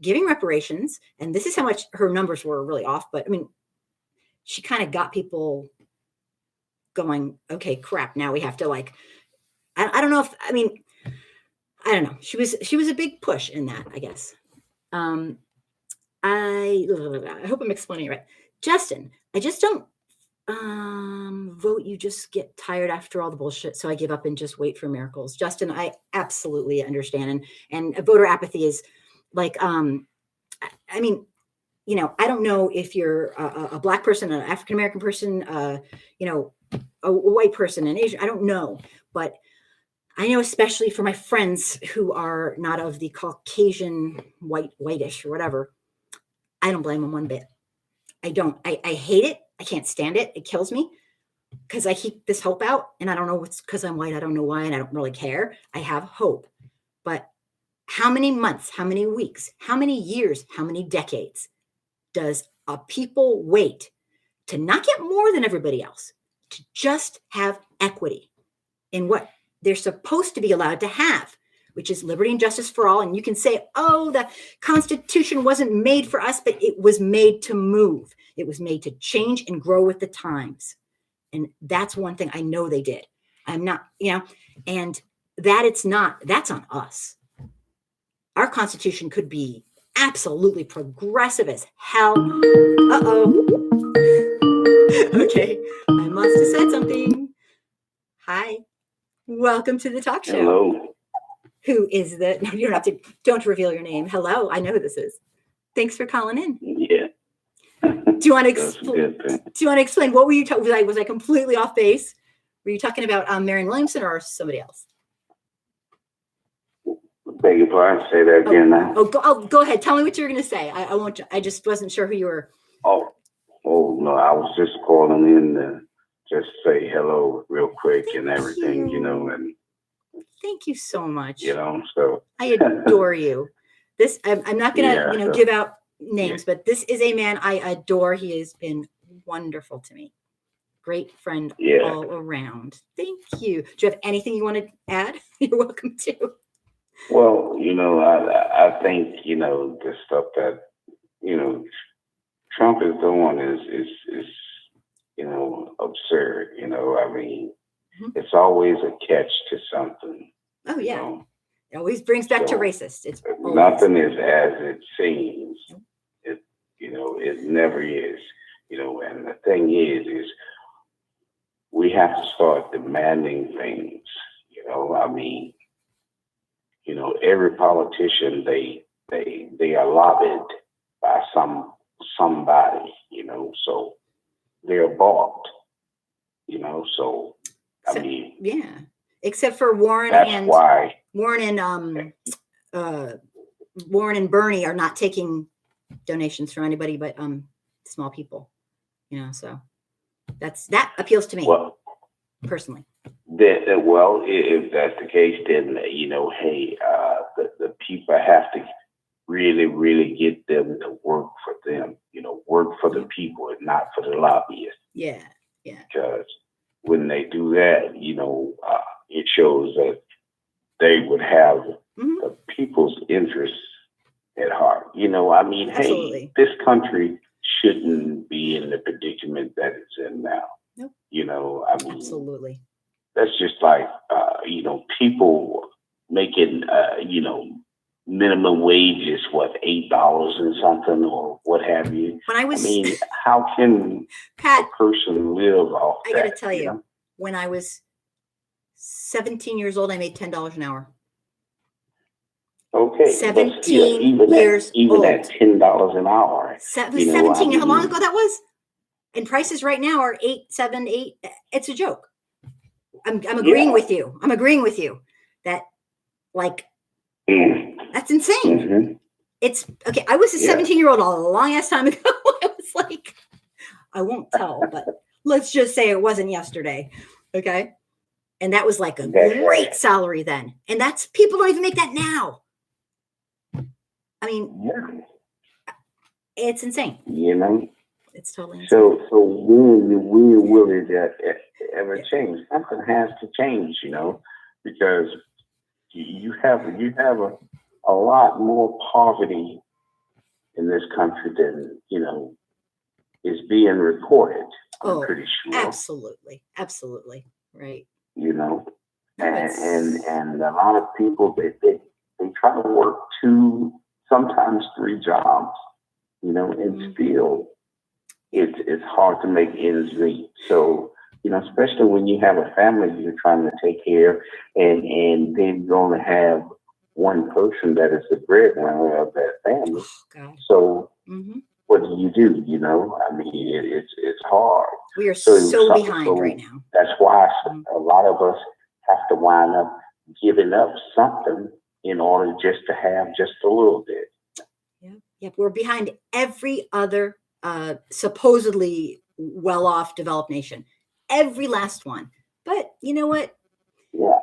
giving reparations, and this is how much her numbers were really off. But I mean, she kind of got people going, okay, crap. Now we have to, like, I don't know if, I mean, I don't know. She was a big push in that, I guess. I hope I'm explaining it right. Justin, I just don't vote. You just get tired after all the bullshit, so I give up and just wait for miracles. Justin, I absolutely understand, and voter apathy is like, I mean, I don't know if you're a Black person, an African American person, a white person, an Asian. I don't know, but I know, especially for my friends who are not of the Caucasian whitish or whatever, I don't blame them one bit. I don't. I hate it. I can't stand it. It kills me because I keep this hope out, and I don't know what's because I'm white. I don't know why, and I don't really care. I have hope. But how many months, how many weeks, how many years, how many decades does a people wait to not get more than everybody else, to just have equity in what they're supposed to be allowed to have, which is liberty and justice for all? And you can say, oh, the Constitution wasn't made for us, but it was made to move. It was made to change and grow with the times. And that's one thing I know they did. I'm not, and that it's not, that's on us. Our Constitution could be absolutely progressive as hell. Uh-oh. Okay, I must have said something. Hi, welcome to the talk show. Hello. Who is the, no, you don't reveal your name. Hello, I know who this is. Thanks for calling in. Yeah. Do you want to explain what were you talking? Was I completely off base? Were you talking about Marianne Williamson or somebody else? Beg your pardon. Say that again now. Go ahead. Tell me what you were going to say. I won't. I just wasn't sure who you were. Oh no. I was just calling in to just say hello real quick and everything, and. Thank you so much. So I adore you. This I'm not gonna give out names, but this is a man I adore. He has been wonderful to me. Great friend all around. Thank you. Do you have anything you want to add? You're welcome to. Well, I think the stuff that Trump is doing is absurd. I mean, it's always a catch to something. Oh yeah, it always brings back to racist. It's nothing is as it seems. It never is. And the thing is we have to start demanding things. I mean, every politician they are lobbied by somebody. So they're bought. So I mean, yeah. Except for Warren and Bernie are not taking donations from anybody but small people. So that appeals to me personally. Well, if that's the case, then hey, the people have to really, really get them to work for them. Work for the people and not for the lobbyists. Yeah. Yeah. Because when they do that, it shows that they would have the people's interests at heart. I mean, Absolutely. hey, this country shouldn't be in the predicament that it's in now. Nope. I mean, Absolutely. that's just like, people making, minimum wage is what, $8 and something or what have you. When I was, how can Pat, a person live off I that? got to tell you, when I was 17 years old, I made $10 an hour. Okay, 17 years even old. at $10 an hour. 17. How long ago that was? And prices right now are 8, 7, 8. It's a joke. I'm agreeing with you. I'm agreeing with you that, like, that's insane. It's okay. I was a 17-year-old a long ass time ago. I was like, I won't tell, but let's just say it wasn't yesterday. Okay. And that was like a great salary then. And that's, people don't even make that now. I mean, it's insane. It's totally insane. So when will it ever change? Something has to change, because you have a lot more poverty in this country than is being reported. I'm pretty sure. Absolutely, right. And a lot of people they try to work 2, sometimes 3 jobs, and still it's hard to make ends meet. So, especially when you have a family you're trying to take care, and then you only have one person that is the breadwinner of that family. So what do you do? I mean, it's hard. We are so behind right now. That's why a lot of us have to wind up giving up something in order just to have just a little bit. Yep. We're behind every other supposedly well-off developed nation. Every last one. But you know what? Yeah.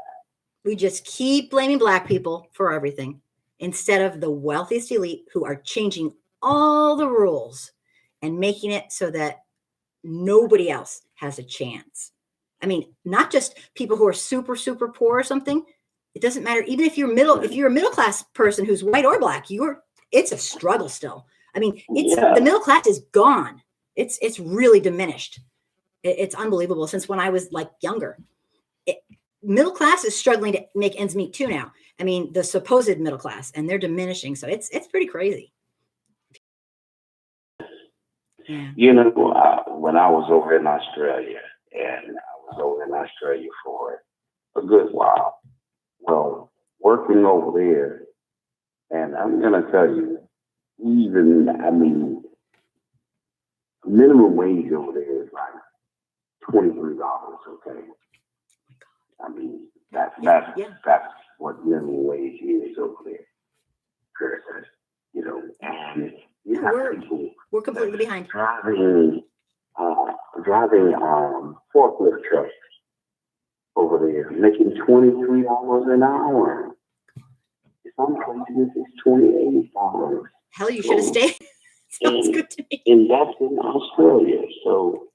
We just keep blaming Black people for everything instead of the wealthiest elite who are changing all the rules and making it so that nobody else has a chance. I mean, not just people who are super, super poor or something. It doesn't matter. Even if you're a middle class person who's white or Black, it's a struggle still. I mean, the middle class is gone. It's really diminished. It's unbelievable. Since when I was like younger, middle class is struggling to make ends meet too now. I mean, the supposed middle class, and they're diminishing. So it's pretty crazy. Yeah. When I was over in Australia, and I was over in Australia for a good while, well, working over there, and I'm going to tell you, minimum wage over there is like $23, okay? I mean, that's what minimum wage is over there. And we're completely behind. Driving forklift trucks over there, making $23 an hour. Some places it's $28. Hell, you should have stayed. Sounds good to me. And that's in Australia. So,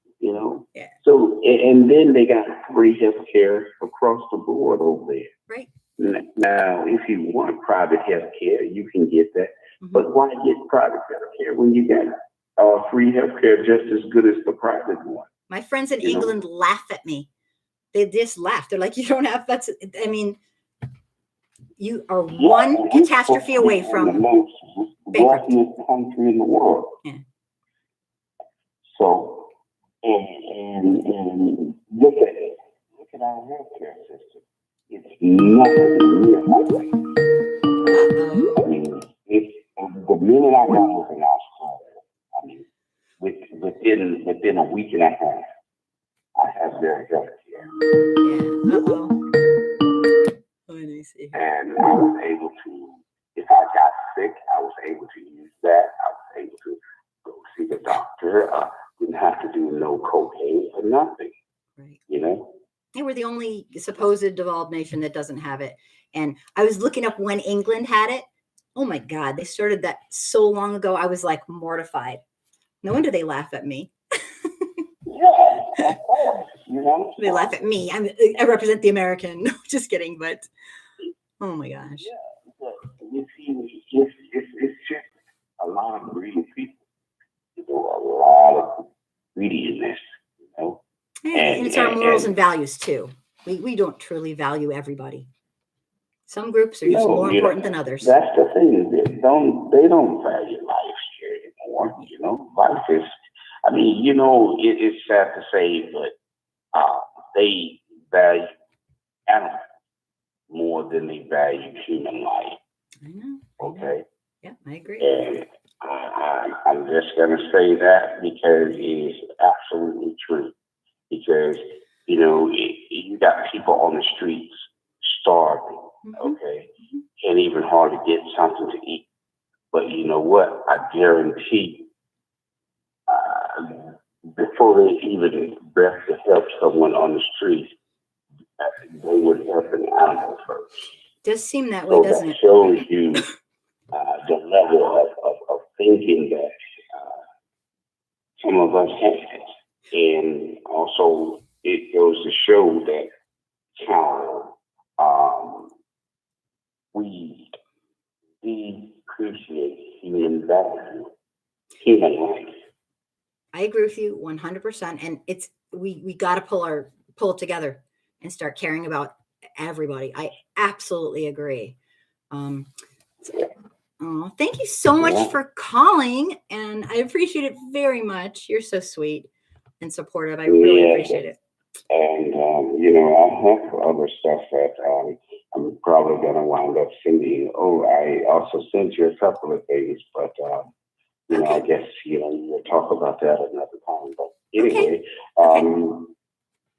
So, and then they got free health care across the board over there. Right. Now, if you want private health care, you can get that. But why get private health care when you got free health care just as good as the private one? My friends in England laugh at me. They just laugh. They're like, you don't have, you are one catastrophe away from the most wealthiest country in the world. Yeah. So, and look at it. Look at our healthcare system. It's nothing near like the minute I got over in Australia, within a week and a half, I have their healthcare. Yeah. And I was able to, if I got sick, I was able to use that. I was able to go see the doctor. Didn't have to do no copay or nothing. Right. And we're the only supposed devolved nation that doesn't have it. And I was looking up when England had it. Oh my God, they started that so long ago. I was like mortified. No wonder they laugh at me. Yeah, of course. You know, They laugh at me. I represent the American. No, just kidding. But oh my gosh. yeah. But you see, it's just a lot of greedy people. You know, a lot of greediness. You know, And it's our morals and values too. We don't truly value everybody. Some groups are just more important than others. That's the thing. They don't value life here anymore. You know, life is. I mean, you know, it's sad to say, but they value animals more than they value human life. I know. Okay. Yeah, I agree. And I'm just going to say that because it is absolutely true. Because, you know, you got people on the streets starving, okay? Can't even hardly get something to eat. But you know what? I guarantee you, before they even breath to help someone on the street, they would help an animal first. Does seem that way, doesn't it? So that shows you the level of thinking that some of us have. And also, it goes to show that how we depreciate human value, human life. I agree with you 100%. And it's we got to pull it together and start caring about everybody. I absolutely agree. Oh, thank you so much for calling, and I appreciate it very much. You're so sweet and supportive. I really appreciate it. And you know, I have other stuff that I'm probably going to wind up sending. Oh, I also sent you a couple of things, but you know, I guess you know we'll talk about that another time. But anyway,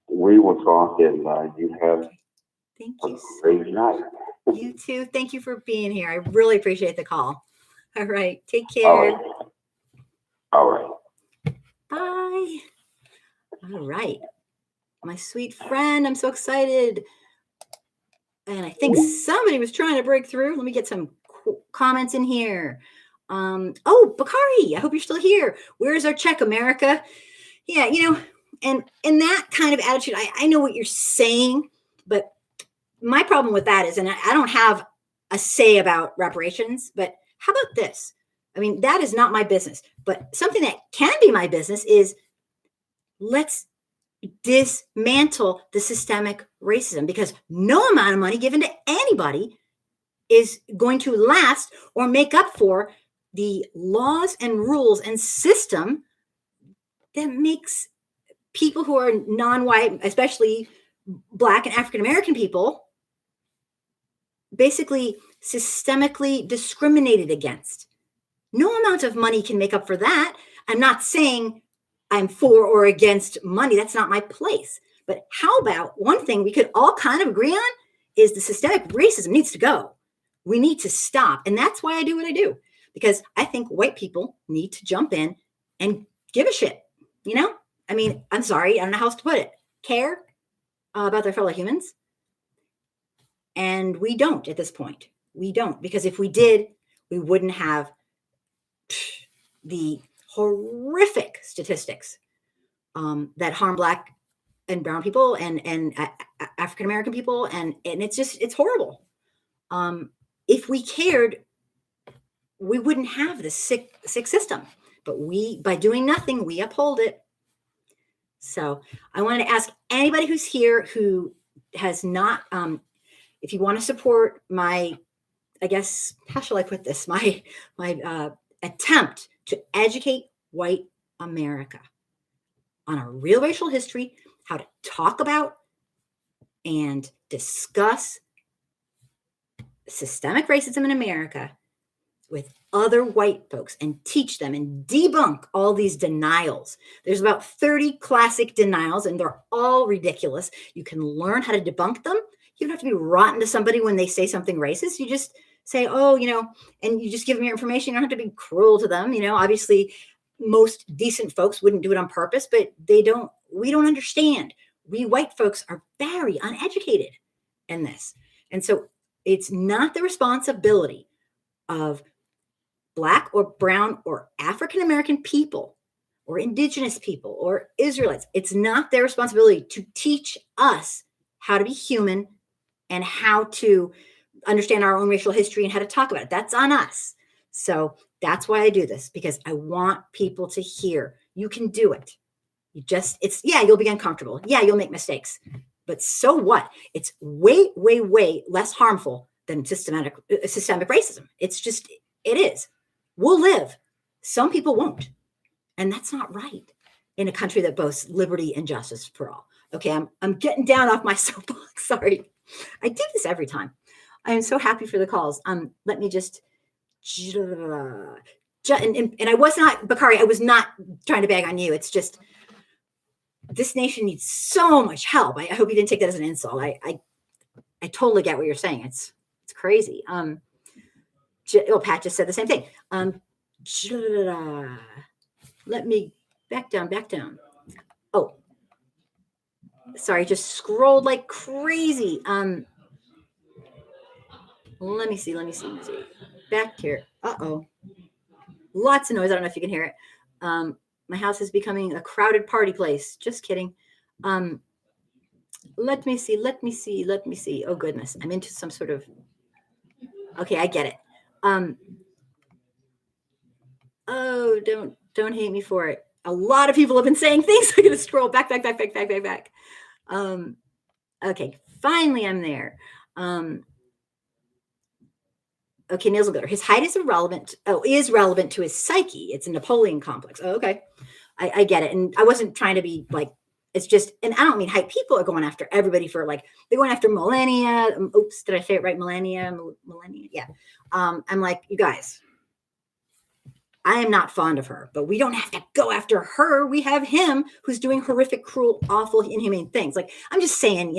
we will talk, and you have thank you a great night. You too. Thank you for being here. I really appreciate the call. All right. Take care. All right. Bye. All right. My sweet friend. I'm so excited. And I think somebody was trying to break through. Let me get some comments in here. Oh, Bakari, I hope you're still here. Where's our check, America? Yeah, you know, and in that kind of attitude, I know what you're saying, but my problem with that is, and I don't have a say about reparations, but how about this? I mean, that is not my business, but something that can be my business is let's dismantle the systemic racism, because no amount of money given to anybody is going to last or make up for the laws and rules and system that makes people who are non-white, especially Black and African American people, basically systemically discriminated against. No amount of money can make up for that. I'm not saying I'm for or against money. That's not my place. But how about one thing we could all kind of agree on is the systemic racism needs to go. We need to stop. And that's why I do what I do, because I think white people need to jump in and give a shit. You know, I mean, I'm sorry, I don't know how else to put it. Care about their fellow humans. And we don't at this point. We don't, because if we did, we wouldn't have the horrific statistics that harm Black and brown people and African American people, and it's horrible. If we cared, we wouldn't have this sick system. But by doing nothing, we uphold it. So I wanted to ask anybody who's here who has not, if you want to support my, I guess, how shall I put this? My attempt to educate white America on our real racial history, how to talk about and discuss systemic racism in America with other white folks and teach them and debunk all these denials. There's about 30 classic denials, and they're all ridiculous. You can learn how to debunk them. You don't have to be rotten to somebody when they say something racist. You just say, oh, you know, and you just give them your information. You don't have to be cruel to them. You know, obviously most decent folks wouldn't do it on purpose, but we don't understand. we white folks are very uneducated in this. And so it's not the responsibility of Black or brown or African-American people or indigenous people or Israelites. It's not their responsibility to teach us how to be human and how to understand our own racial history and how to talk about it. That's on us. So that's why I do this, because I want people to hear you can do it. You'll be uncomfortable. Yeah, you'll make mistakes. But so what? It's way, way, way less harmful than systemic racism. It is. We'll live. Some people won't. And that's not right in a country that boasts liberty and justice for all. Okay, I'm getting down off my soapbox. Sorry. I do this every time. I am so happy for the calls. Let me just, and I was not, Bakari, I was not trying to bag on you. It's just, this nation needs so much help. I hope you didn't take that as an insult. I totally get what you're saying. It's crazy. Pat just said the same thing. Let me back down. Oh, sorry, just scrolled like crazy. Let me see. Back here. Uh-oh. Lots of noise. I don't know if you can hear it. My house is becoming a crowded party place. Just kidding. Let me see. Oh, goodness. I'm into some sort of... Okay, I get it. Oh, don't hate me for it. A lot of people have been saying things. I'm going to scroll back. Okay, finally I'm there. Okay, Niels Glitter. His height is is relevant to his psyche. It's a Napoleon complex. Oh, okay. I get it. And I wasn't trying to be like, it's just, and I don't mean height. People are going after everybody for like, they're going after millennia. Oops, did I say it right? Millennia. Yeah. I'm like, you guys, I am not fond of her, but we don't have to go after her. We have him who's doing horrific, cruel, awful, inhumane things. Like, I'm just saying,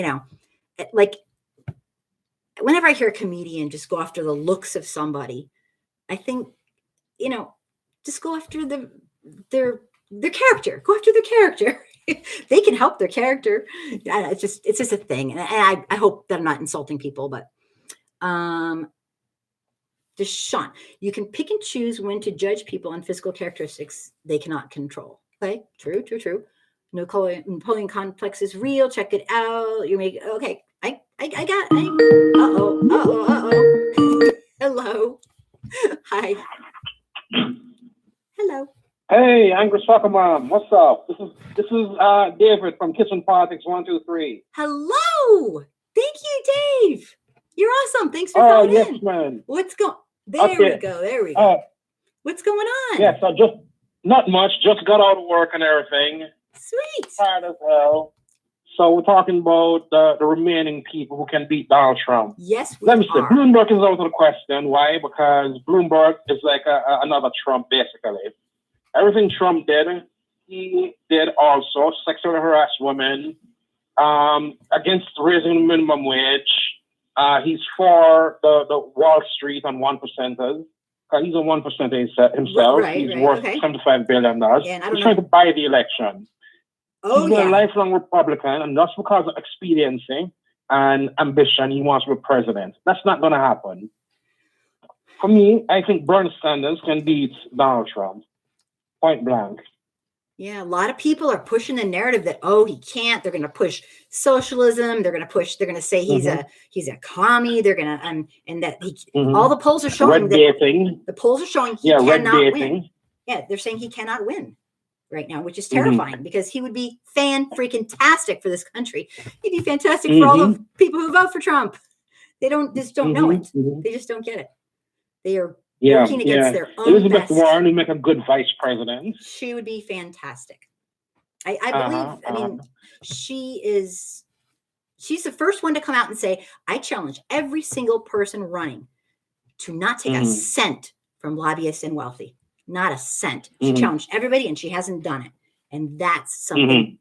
like, whenever I hear a comedian just go after the looks of somebody, I think, just go after their character. Go after their character. They can help their character. It's just a thing. And I hope that I'm not insulting people, but Deshaun, you can pick and choose when to judge people on physical characteristics they cannot control. Okay, true. Napoleon complex is real. Check it out. Okay. Hello. Hi. Hello. Hey, Angry Soccer Mom. What's up? This is David from Kitchen Politics 123. Hello. Thank you, Dave. You're awesome. Thanks for calling in. Yes, man. What's going? There we go. What's going on? Yes, I just not much. Just got out of work and everything. Sweet. Tired as hell. So we're talking about the remaining people who can beat Donald Trump. Yes, Let me say, Bloomberg is out of the question. Why? Because Bloomberg is like another Trump, basically. Everything Trump did, he did also. Sexually harass women, against raising the minimum wage. He's for the Wall Street and 1%ers. He's a 1% himself. Right, he's worth $75 billion. He's trying to buy the election. Oh, He's a lifelong Republican, and just because of expediency and ambition, he wants to be president. That's not going to happen. For me, I think Bernie Sanders can beat Donald Trump. Point blank. Yeah, a lot of people are pushing the narrative that, he can't. They're going to push socialism. They're going to say he's a commie. They're going to, and that all the polls are showing the polls are showing he cannot win. Yeah, they're saying he cannot win right now, which is terrifying because he would be fan-freaking-tastic for this country. He'd be fantastic for all the people who vote for Trump. They just don't know it. They just don't get it. They are working against their own Elizabeth best. Warren would make a good vice president. She would be fantastic. I believe, she's the first one to come out and say, I challenge every single person running to not take a cent from lobbyists and wealthy. Not a cent. She challenged everybody and she hasn't done it. And that's something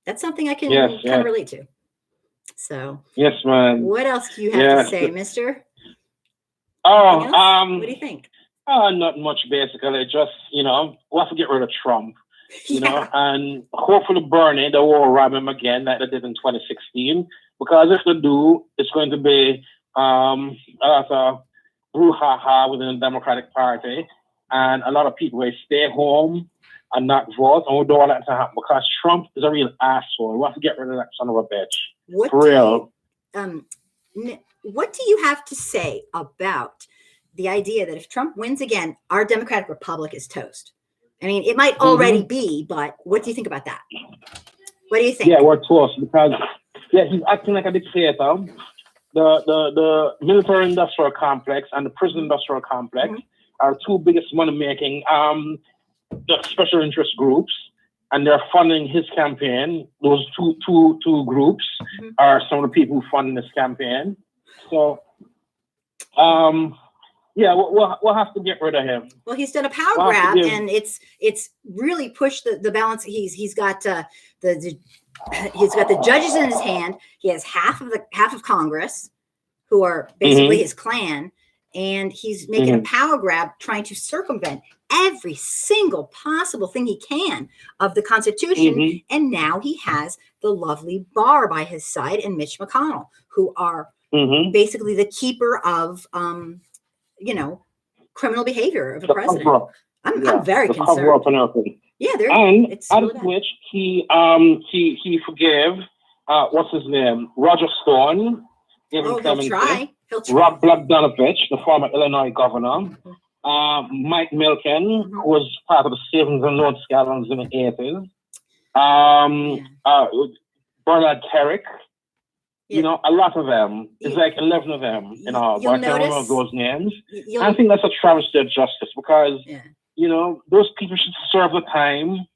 I can kind of relate to. So yes, man. What else do you have to say, mister? What do you think? Not much, basically. Just, we'll have to get rid of Trump. you know, and hopefully Bernie, they won't rob him again like they did in 2016, because if they do, it's going to be a lot of brouhaha within the Democratic Party, and a lot of people will stay home and not vote, and we don't want that to happen because Trump is a real asshole. We have to get rid of that son of a bitch. For real. What do you have to say about the idea that if Trump wins again, our Democratic Republic is toast? I mean, it might already be, but what do you think about that? What do you think? Yeah, we're toast because he's acting like a dictator. The military-industrial complex and the prison-industrial complex are two biggest money-making special interest groups, and they're funding his campaign. Those two groups are some of the people who fund this campaign. So, we'll have to get rid of him. Well, he's done a power grab, and it's really pushed the balance. He's got he's got the judges in his hand. He has half of Congress, who are basically his clan, and he's making a power grab, trying to circumvent every single possible thing he can of the Constitution. And now he has the lovely Barr by his side and Mitch McConnell, who are basically the keeper of criminal behavior of a president. I'm very concerned. Yeah, and out of which he forgave what's his name, Roger Stone. He'll try. Rob Bogdanovich, the former Illinois governor. Mike Milken, who was part of the savings and loan scandals in the 80s. Bernard Kerrick. You know, a lot of them. It's like 11 of them, but I can't remember those names. I think that's a travesty of justice because, those people should serve the time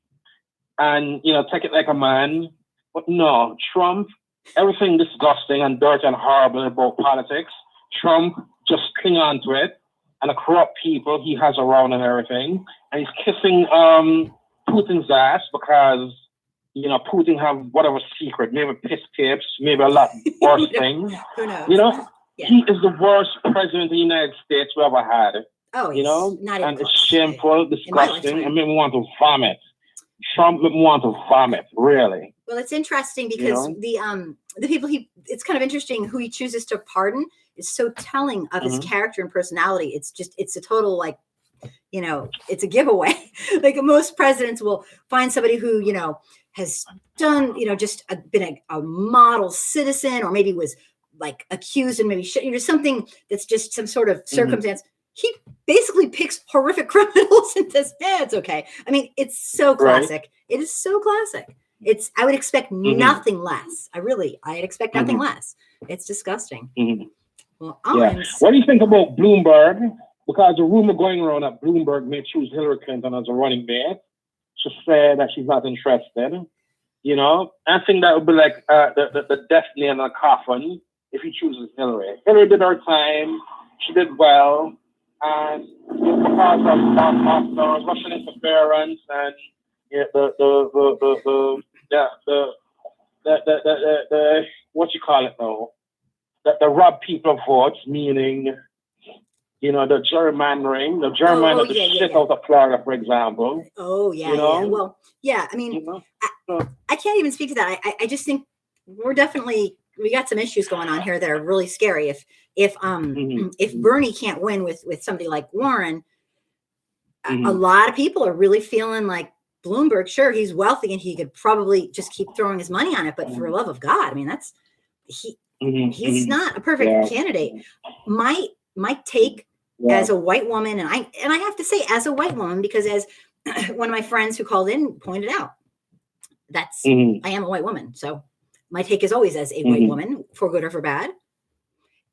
and, take it like a man. But no, Trump, everything disgusting and dirty and horrible about politics, Trump just cling on to it, and the corrupt people he has around and everything. And he's kissing Putin's ass because Putin have whatever secret, maybe piss tapes, maybe a lot worse things. Who knows? He is the worst president of the United States we ever had. Oh, not even and it's shameful, disgusting, and made me want to vomit. Trump made me want to vomit, really. Well, it's interesting because the people it's kind of interesting who he chooses to pardon is so telling of his character and personality. It's a total it's a giveaway. Like most presidents will find somebody who, has done, just been a model citizen, or maybe was like accused and maybe something that's just some sort of circumstance. He basically picks horrific criminals and says, it's okay. I mean, it's so classic. Right. It is so classic. I would expect nothing less. I'd expect nothing less. It's disgusting. Well, what do you think about Bloomberg? Because the rumor going around that Bloomberg may choose Hillary Clinton as a running mate. She said that she's not interested. I think that would be like the death nail in a coffin if he chooses Hillary. Hillary did her time. She did well. And because of Russian interference and the what you call it now, the rob people of votes, meaning the gerrymandering, of the shit out of Florida, for example. Oh, yeah, yeah. Well, yeah, I mean, I can't even speak to that. I just think we got some issues going on here that are really scary. If Bernie can't win with somebody like Warren, a lot of people are really feeling like Bloomberg, sure, he's wealthy and he could probably just keep throwing his money on it, but for the love of God, I mean, he's not a perfect candidate. My take as a white woman, and I have to say as a white woman, because as one of my friends who called in pointed out, I am a white woman. So my take is always as a white woman, for good or for bad,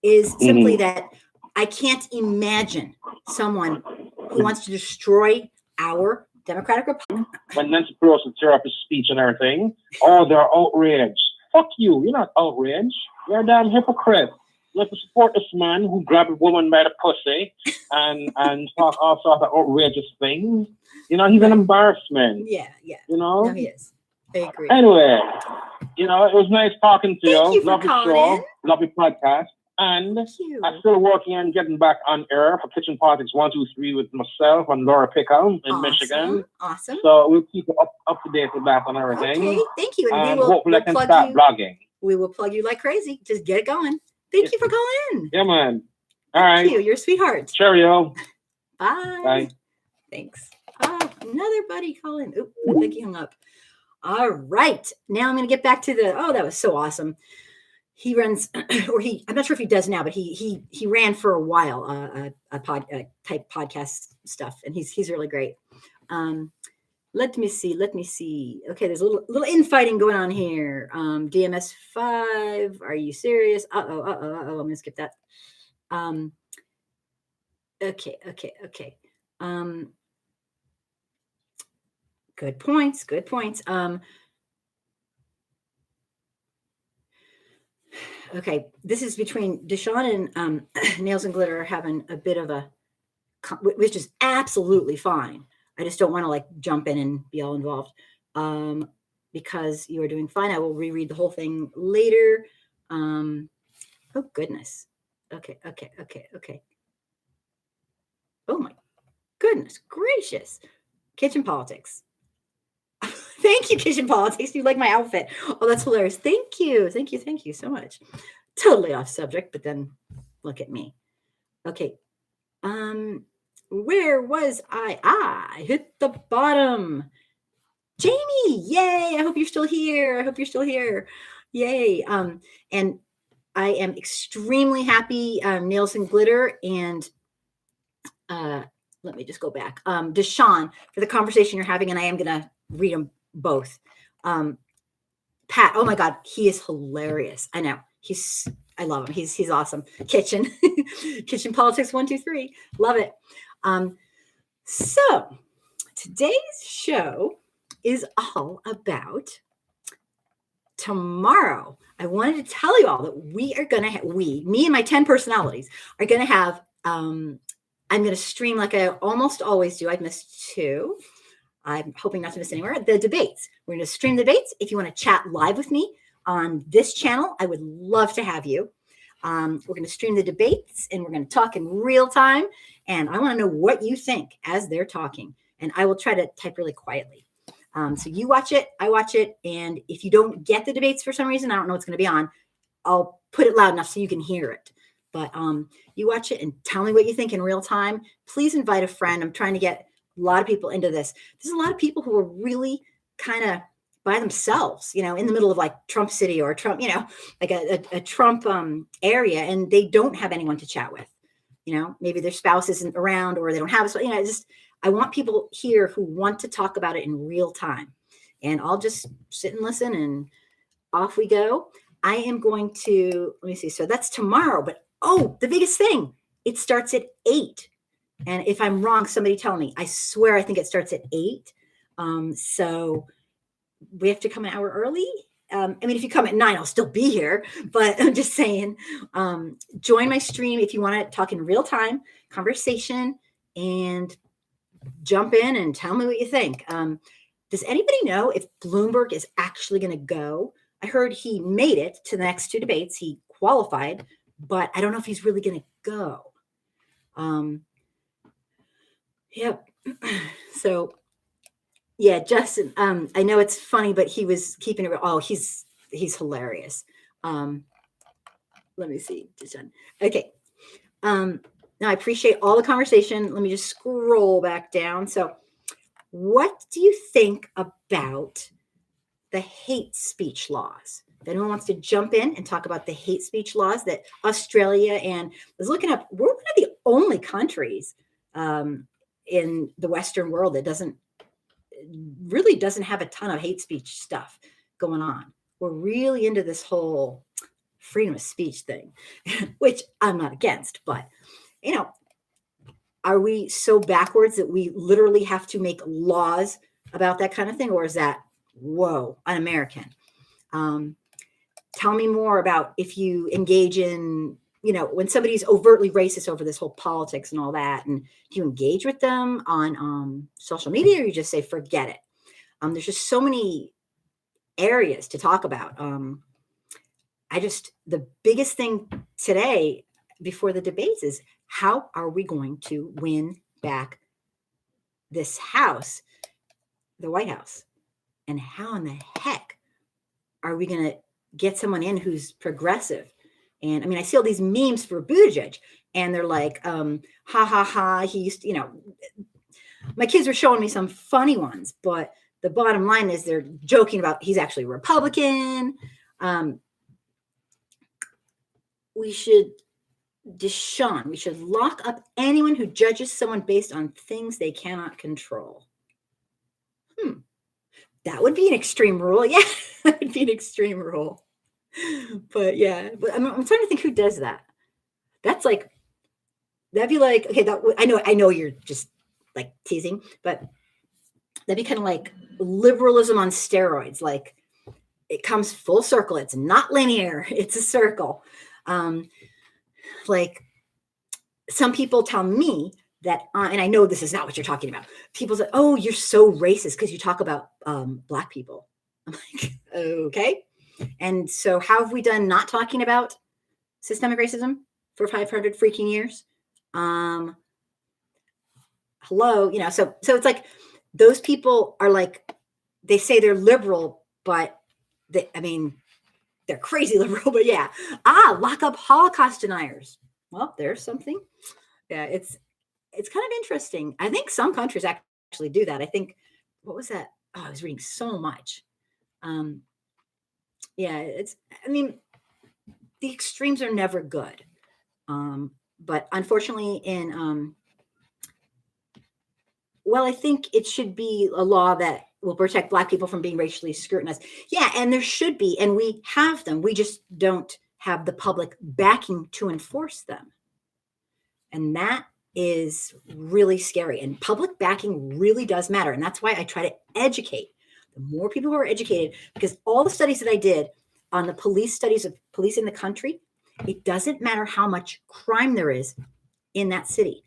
is simply that I can't imagine someone who wants to destroy our Democratic Republic. When Nancy Pelosi tear up his speech and everything, they're outraged. Fuck you. You're not outraged. You're a damn hypocrite. You have to support this man who grabbed a woman by the pussy and talk all sorts of outrageous things. He's an embarrassment. Yeah. No, he is. I agree. Anyway, it was nice talking to you. Thank you for lovely calling show, in. lovely podcast. And Thank you. I'm still working on getting back on air for Kitchen Politics 123 with myself and Laura Pickle in Michigan. Awesome. So we'll keep you up to date with that and everything. Okay, thank you. And we will hopefully I can plug start you. blogging. We will plug you like crazy. Just get it going. Thank you for calling in. Yeah, man. All right. Thank you. You're a sweetheart. Cheerio. Bye. Bye. Thanks. Oh, another buddy calling. Oop, I think he hung up. All right. Now I'm going to get back to that was so awesome. He runs, I'm not sure if he does now, but he ran for a while, type podcast stuff. And he's really great. Let me see. Okay. There's a little infighting going on here. DMS 5. Are you serious? Uh-oh. I'm going to skip that. Okay. Good points. Okay, this is between Deshaun and Nails and Glitter are having a bit of which is absolutely fine. I just don't want to like jump in and be all involved because you are doing fine. I will reread the whole thing later. Oh, goodness. Okay. Oh, my goodness gracious. Kitchen Politics. Thank you, Kitchen Politics. You like my outfit. Oh, that's hilarious. Thank you so much. Totally off subject, but then look at me. Okay. Where was I? I hit the bottom. Jamie, yay. I hope you're still here. Yay. And I am extremely happy, Nails and Glitter and let me just go back. Deshaun, for the conversation you're having, and I am going to read them both. Pat, oh my God, he is hilarious. I know. I love him. He's awesome. Kitchen Politics 123. Love it. So today's show is all about tomorrow. I wanted to tell you all that we are going to me and my 10 personalities are going to have, I'm going to stream like I almost always do. I've missed 2. I'm hoping not to miss anywhere. The debates. We're going to stream the debates. If you want to chat live with me on this channel, I would love to have you. We're going to stream the debates and we're going to talk in real time. And I want to know what you think as they're talking. And I will try to type really quietly. So you watch it, I watch it. And if you don't get the debates for some reason, I don't know what's going to be on, I'll put it loud enough so you can hear it. But you watch it and tell me what you think in real time. Please invite a friend. I'm trying to get a lot of people into this. There's a lot of people who are really kind of by themselves, in the middle of like Trump City or Trump, like a Trump area, and they don't have anyone to chat with. Maybe their spouse isn't around or they don't have a, I want people here who want to talk about it in real time. And I'll just sit and listen and off we go. I am going to, let me see. So that's tomorrow, but the biggest thing, it starts at 8. And if I'm wrong, somebody tell me. I swear I think it starts at 8. So we have to come an hour early. If you come at 9, I'll still be here. But I'm just saying, join my stream if you want to talk in real time, conversation, and jump in and tell me what you think. Does anybody know if Bloomberg is actually going to go? I heard he made it to the next 2 debates. He qualified, but I don't know if he's really going to go. Yep. So, yeah, Justin, I know it's funny, but he was keeping it. Oh, he's hilarious. Let me see. Okay. Now I appreciate all the conversation. Let me just scroll back down. So what do you think about the hate speech laws? If anyone wants to jump in and talk about the hate speech laws that Australia and I was looking up, we're one of the only countries in the Western world that really doesn't have a ton of hate speech stuff going on. We're really into this whole freedom of speech thing, which I'm not against, but are we so backwards that we literally have to make laws about that kind of thing? Or is that, whoa, un-American? Tell me more about if you engage in, when somebody's overtly racist over this whole politics and all that, and do you engage with them on social media, or you just say, forget it? There's just so many areas to talk about. the biggest thing today before the debates is, how are we going to win back this house, the White House? And how in the heck are we going to get someone in who's progressive? And I mean, I see all these memes for Buttigieg, and they're like, ha ha ha, he used to, my kids were showing me some funny ones, but the bottom line is they're joking about he's actually a Republican. We should lock up anyone who judges someone based on things they cannot control. That would be an extreme rule. Yeah, that would be an extreme rule. But yeah, but I'm trying to think who does that. That'd be like, okay, I know you're just like teasing, but that'd be kind of like liberalism on steroids. Like, it comes full circle. It's not linear. It's a circle. Like, some people tell me that, and I know this is not what you're talking about. People say, "Oh, you're so racist because you talk about Black people." I'm like, okay. And so, how have we done not talking about systemic racism for 500 freaking years? Hello, so it's like those people are like, they say they're liberal, but they're crazy liberal. But yeah, lock up Holocaust deniers. Well, there's something. Yeah, it's kind of interesting. I think some countries actually do that. I think, what was that? Oh, I was reading so much. Yeah, the extremes are never good. But unfortunately I think it should be a law that will protect Black people from being racially scrutinized. Yeah, and there should be, and we have them. We just don't have the public backing to enforce them. And that is really scary. And public backing really does matter. And that's why I try to educate the more people who are educated, because all the studies that I did on the police studies of police in the country, it doesn't matter how much crime there is in that city.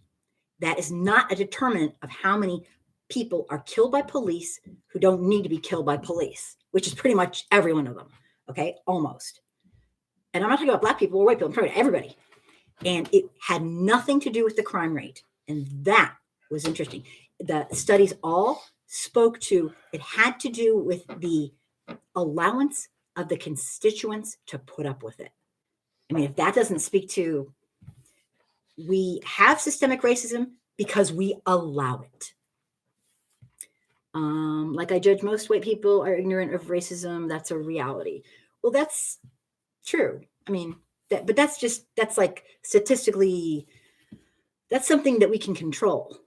That is not a determinant of how many people are killed by police who don't need to be killed by police, which is pretty much every one of them. Okay, almost. And I'm not talking about Black people or white people, I'm talking about everybody. And it had nothing to do with the crime rate. And that was interesting. The studies all spoke to, it had to do with the allowance of the constituents to put up with it. I mean, if that doesn't speak to, we have systemic racism because we allow it. Like, I judge most white people are ignorant of racism. That's a reality. Well, that's true. I mean, but that's like statistically, that's something that we can control.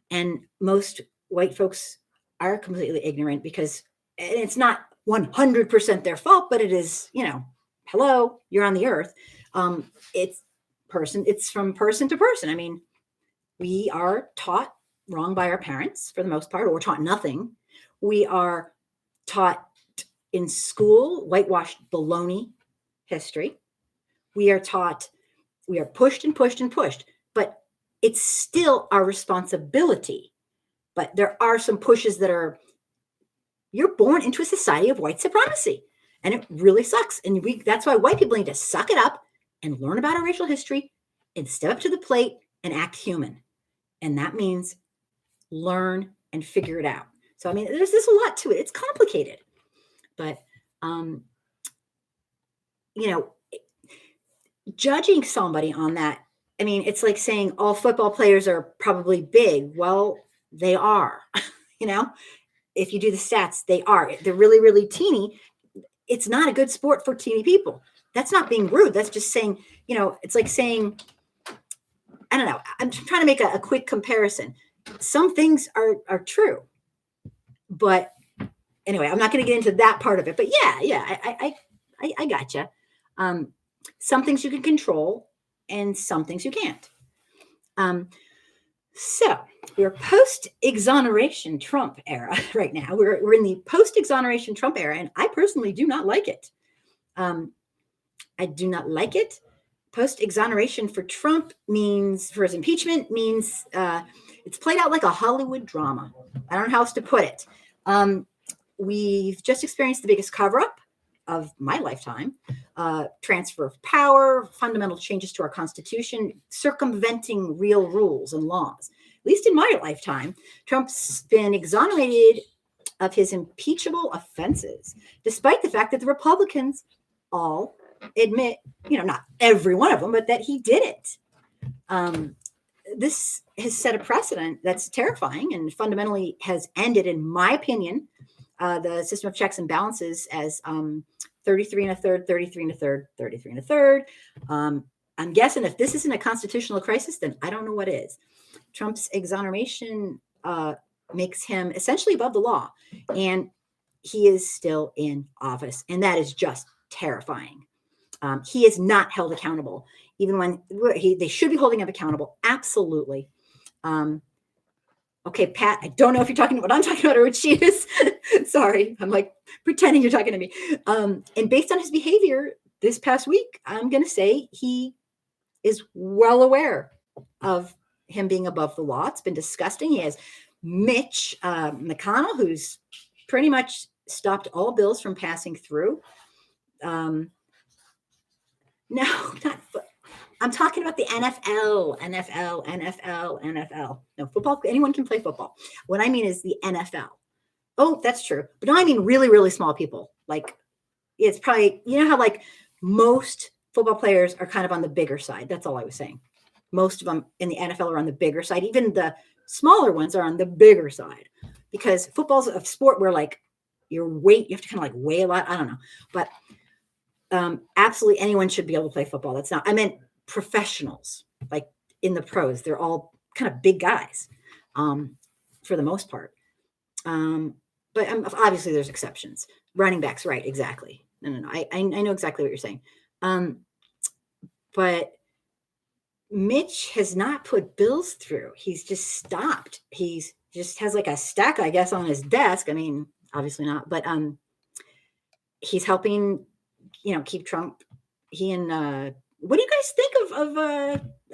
And most white folks are completely ignorant because, and it's not 100% their fault, but it is, hello, you're on the earth. It's from person to person. I mean, we are taught wrong by our parents for the most part, or we're taught nothing. We are taught in school whitewashed baloney history. We are pushed and pushed and pushed, but it's still our responsibility. But there are some pushes that are, you're born into a society of white supremacy, and it really sucks. And that's why white people need to suck it up and learn about our racial history and step up to the plate and act human. And that means learn and figure it out. So, I mean, there's a lot to it. It's complicated, but, judging somebody on that, I mean, it's like saying all football players are probably big. Well, they are, if you do the stats, they are. They're really, really teeny. It's not a good sport for teeny people. That's not being rude. That's just saying, it's like saying, I don't know. I'm trying to make a quick comparison. Some things are true, but anyway, I'm not going to get into that part of it. But yeah, I gotcha. Some things you can control, and some things you can't. So we're post-exoneration Trump era right now. We're in the post-exoneration Trump era, and I personally do not like it. I do not like it. Post-exoneration for Trump for his impeachment means it's played out like a Hollywood drama. I don't know how else to put it. We've just experienced the biggest cover-up of my lifetime, transfer of power, fundamental changes to our Constitution, circumventing real rules and laws. At least in my lifetime, Trump's been exonerated of his impeachable offenses, despite the fact that the Republicans all admit, not every one of them, but that he did it. This has set a precedent that's terrifying and fundamentally has ended, in my opinion, the system of checks and balances as 33 and a third, 33 and a third, 33 and a third. I'm guessing if this isn't a constitutional crisis, then I don't know what is. Trump's exoneration makes him essentially above the law, and he is still in office, and that is just terrifying. He is not held accountable, even when they should be holding him accountable. Absolutely. Okay, Pat, I don't know if you're talking about what I'm talking about or what she is. Sorry, I'm like pretending you're talking to me. And based on his behavior this past week, I'm going to say he is well aware of him being above the law. It's been disgusting. He has Mitch McConnell, who's pretty much stopped all bills from passing through. No, I'm talking about the NFL. No, football, anyone can play football. What I mean is the NFL. Oh, that's true. But no, I mean really, really small people. Like, it's probably, how like most football players are kind of on the bigger side. That's all I was saying. Most of them in the NFL are on the bigger side. Even the smaller ones are on the bigger side, because football's a sport where like your weight, you have to kind of like weigh a lot. I don't know. But absolutely anyone should be able to play football. That's not, I meant professionals, like in the pros. They're all kind of big guys for the most part. But obviously there's exceptions. Running backs, right, exactly. No. I know exactly what you're saying. But Mitch has not put bills through. He's just stopped. He's just has like a stack, I guess, on his desk. I mean, obviously not, but he's helping, keep Trump. He and what do you guys think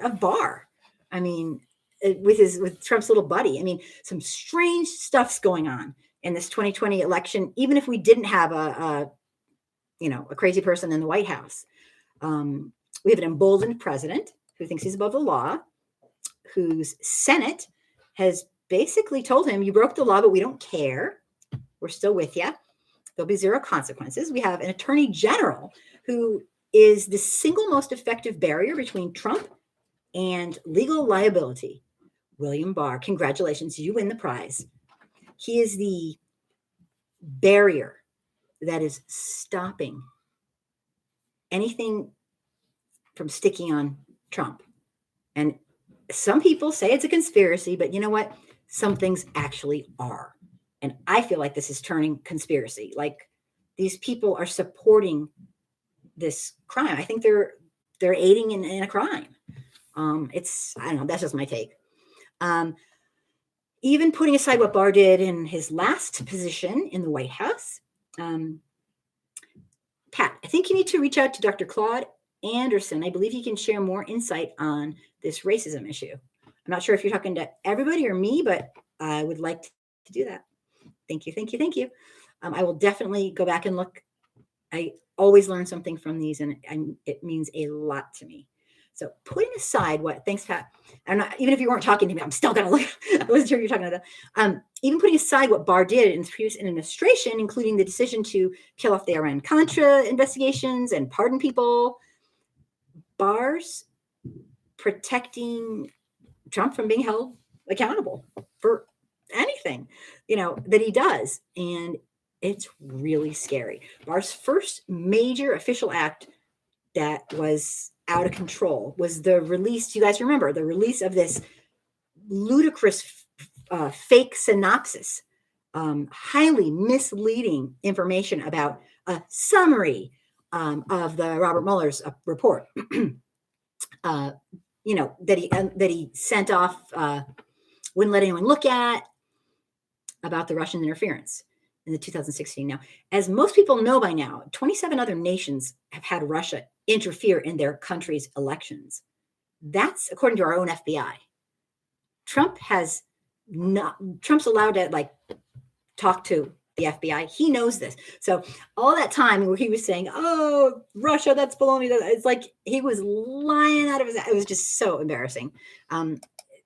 of Barr? I mean, with Trump's little buddy. I mean, some strange stuff's going on in this 2020 election. Even if we didn't have a crazy person in the White House, we have an emboldened president who thinks he's above the law, whose Senate has basically told him, you broke the law, but we don't care. We're still with you. There'll be zero consequences. We have an attorney general who is the single most effective barrier between Trump and legal liability. William Barr, congratulations, you win the prize. He is the barrier that is stopping anything from sticking on Trump. And some people say it's a conspiracy, but you know what? Some things actually are. And I feel like this is turning conspiracy. Like these people are supporting this crime. I think they're aiding in a crime. I don't know. That's just my take. Even putting aside what Barr did in his last position in the White House, Pat, I think you need to reach out to Dr. Claude Anderson. I believe he can share more insight on this racism issue. I'm not sure if you're talking to everybody or me, but I would like to do that. Thank you. I will definitely go back and look. I always learn something from these, and it means a lot to me. So putting aside thanks, Pat. Even if you weren't talking to me, I'm still going to look. I wasn't sure if you're talking about that. Even putting aside what Barr did in the previous administration, including the decision to kill off the Iran-Contra investigations and pardon people, Barr's protecting Trump from being held accountable for anything, that he does. And it's really scary. Barr's first major official act that was out of control was the release. You guys remember the release of this ludicrous fake synopsis, highly misleading information about a summary of the Robert Mueller's report. That he sent off, wouldn't let anyone look at, about the Russian interference in the 2016. Now, as most people know by now, 27 other nations have had Russia interfere in their country's elections. That's according to our own FBI. Trump's allowed to talk to the FBI. He knows this. So all that time where he was saying, "Oh, Russia, that's baloney," it's like he was lying out of his. It was just so embarrassing.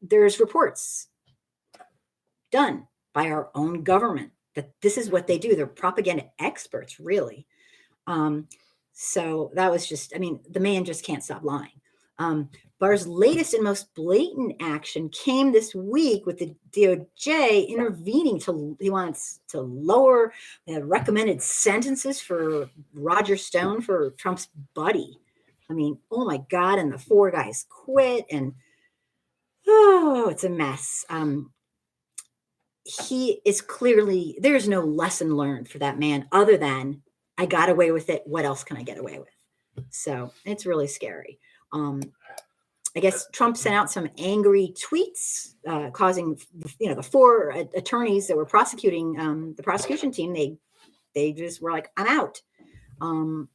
There's reports done by our own government that this is what they do. They're propaganda experts, really. So that was just, I mean, the man just can't stop lying. Barr's latest and most blatant action came this week with the DOJ intervening he wants to lower the recommended sentences for Roger Stone, for Trump's buddy. I mean, oh my God. And the 4 guys quit, and it's a mess. He is clearly, there's no lesson learned for that man other than, I got away with it. What else can I get away with? So it's really scary. I guess Trump sent out some angry tweets, causing, the 4 attorneys that were prosecuting the prosecution team. They just were like, I'm out. I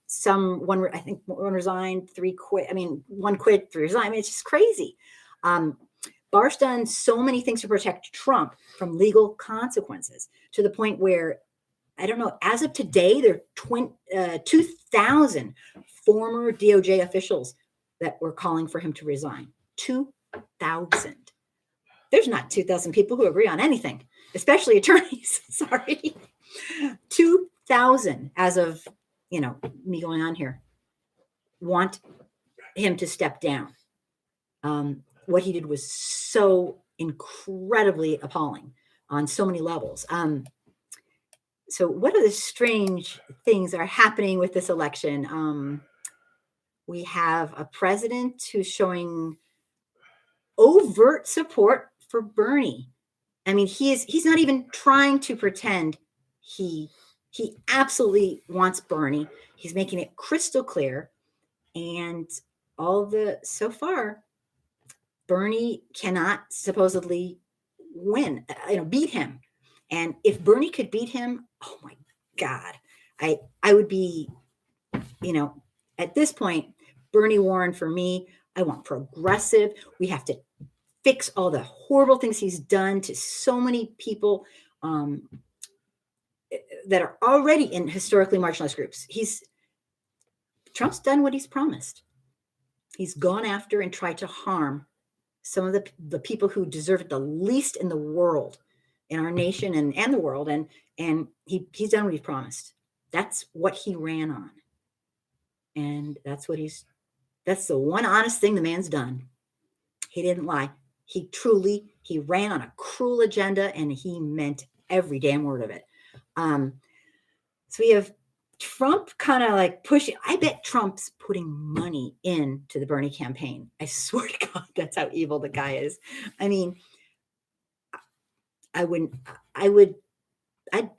think one resigned, 3 quit. I mean, 1 quit, 3 resigned. I mean, it's just crazy. Barr's done so many things to protect Trump from legal consequences, to the point where, I don't know, as of today, there are 2,000 former DOJ officials that were calling for him to resign. 2,000. There's not 2,000 people who agree on anything, especially attorneys. Sorry. 2,000 as of, me going on here, want him to step down. What he did was so incredibly appalling on so many levels. So what are the strange things that are happening with this election? We have a president who's showing overt support for Bernie. I mean, he's not even trying to pretend he absolutely wants Bernie. He's making it crystal clear. And so far, Bernie cannot supposedly beat him. And if Bernie could beat him, oh my God, I would be, at this point, Bernie Warren for me. I want progressive. We have to fix all the horrible things he's done to so many people that are already in historically marginalized groups. Trump's done what he's promised. He's gone after and tried to harm some of the people who deserve it the least in the world, in our nation and the world. And he's done what he promised. That's what he ran on. And that's the one honest thing the man's done. He didn't lie. He ran on a cruel agenda, and he meant every damn word of it. So we have Trump kind of like pushing. I bet Trump's putting money into the Bernie campaign. I swear to God, that's how evil the guy is. I mean, I'd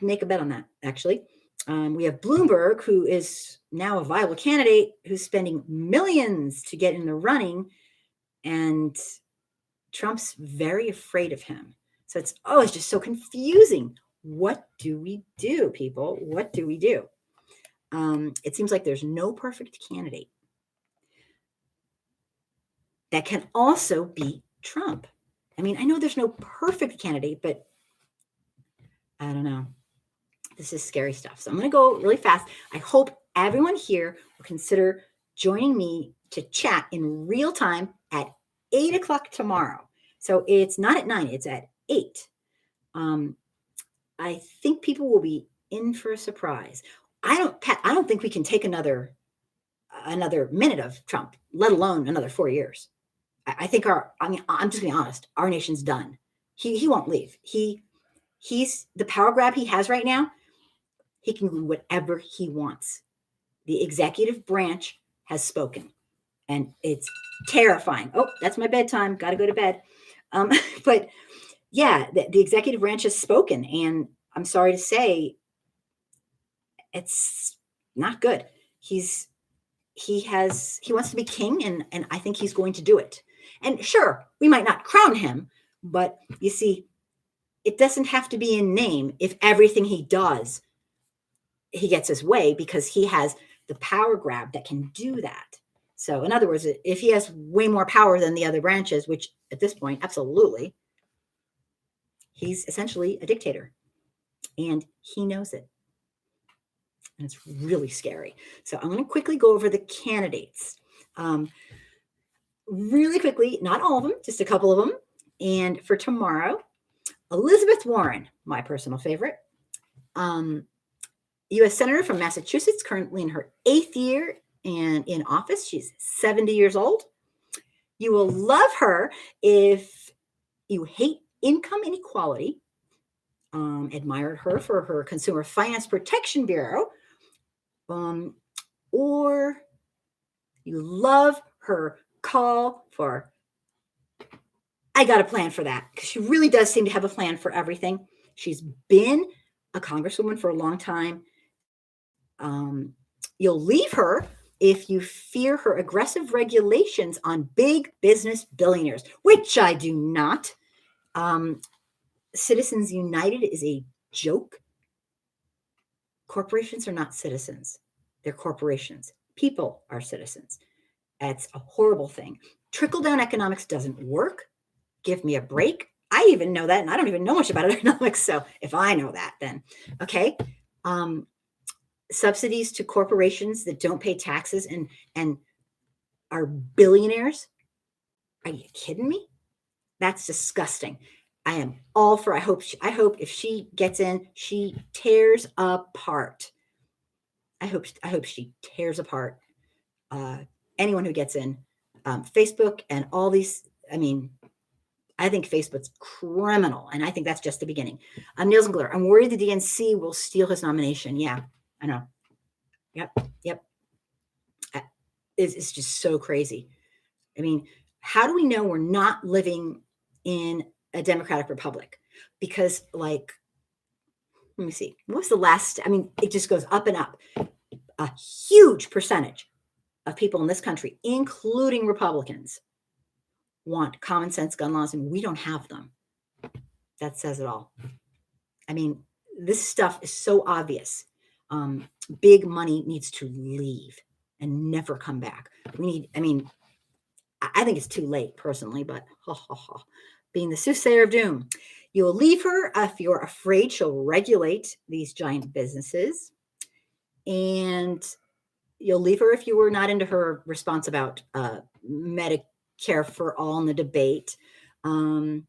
make a bet on that, actually. We have Bloomberg, who is now a viable candidate, who's spending millions to get in the running, and Trump's very afraid of him. So it's just so confusing. What do we do, people? What do we do? It seems like there's no perfect candidate that can also beat Trump. I mean, I know there's no perfect candidate, but I don't know. This is scary stuff. So I'm going to go really fast. I hope everyone here will consider joining me to chat in real time at 8 o'clock tomorrow. So it's not at 9, it's at 8. I think people will be in for a surprise. I don't think we can take another minute of Trump, let alone another 4 years. I think I'm just being honest. Our nation's done. He won't leave. He's the power grab he has right now. He can do whatever he wants. The executive branch has spoken, and it's terrifying. Oh, that's my bedtime. Got to go to bed. But yeah, the executive branch has spoken, and I'm sorry to say, it's not good. He wants to be king, and I think he's going to do it. And sure, we might not crown him, but you see, it doesn't have to be in name if everything he does, he gets his way, because he has the power grab that can do that. So in other words, if he has way more power than the other branches, which at this point, absolutely, he's essentially a dictator. And he knows it. And it's really scary. So I'm going to quickly go over the candidates. Really quickly, not all of them, just a couple of them. And for tomorrow, Elizabeth Warren, my personal favorite, U.S. Senator from Massachusetts, currently in her 8th year and in office. She's 70 years old. You will love her if you hate income inequality, admired her for her Consumer Finance Protection Bureau, or you love her call for, I got a plan for that, because she really does seem to have a plan for everything. She's been a congresswoman for a long time. You'll leave her if you fear her aggressive regulations on big business billionaires, which I do not. Citizens United is a joke. Corporations are not citizens. They're corporations. People are citizens. That's a horrible thing. Trickle-down economics doesn't work. Give me a break. I even know that, and I don't even know much about economics. So if I know that, then okay. Subsidies to corporations that don't pay taxes and are billionaires. Are you kidding me? That's disgusting. I am all for. I hope if she gets in, she tears apart. I hope she tears apart anyone who gets in. Facebook and all these. I mean, I think Facebook's criminal, and I think that's just the beginning. Niels Engler, I'm worried the DNC will steal his nomination. Yeah, I know. Yep. It's just so crazy. I mean, how do we know we're not living in a democratic republic? Because, like, let me see. What was the last? I mean, it just goes up and up. A huge percentage of people in this country, including Republicans, want common sense gun laws, and we don't have them. That says it all. I mean, this stuff is so obvious. Big money needs to leave and never come back. I think it's too late personally, but being the soothsayer of doom, you'll leave her if you're afraid she'll regulate these giant businesses. And you'll leave her if you were not into her response about Medicare for all in the debate. Some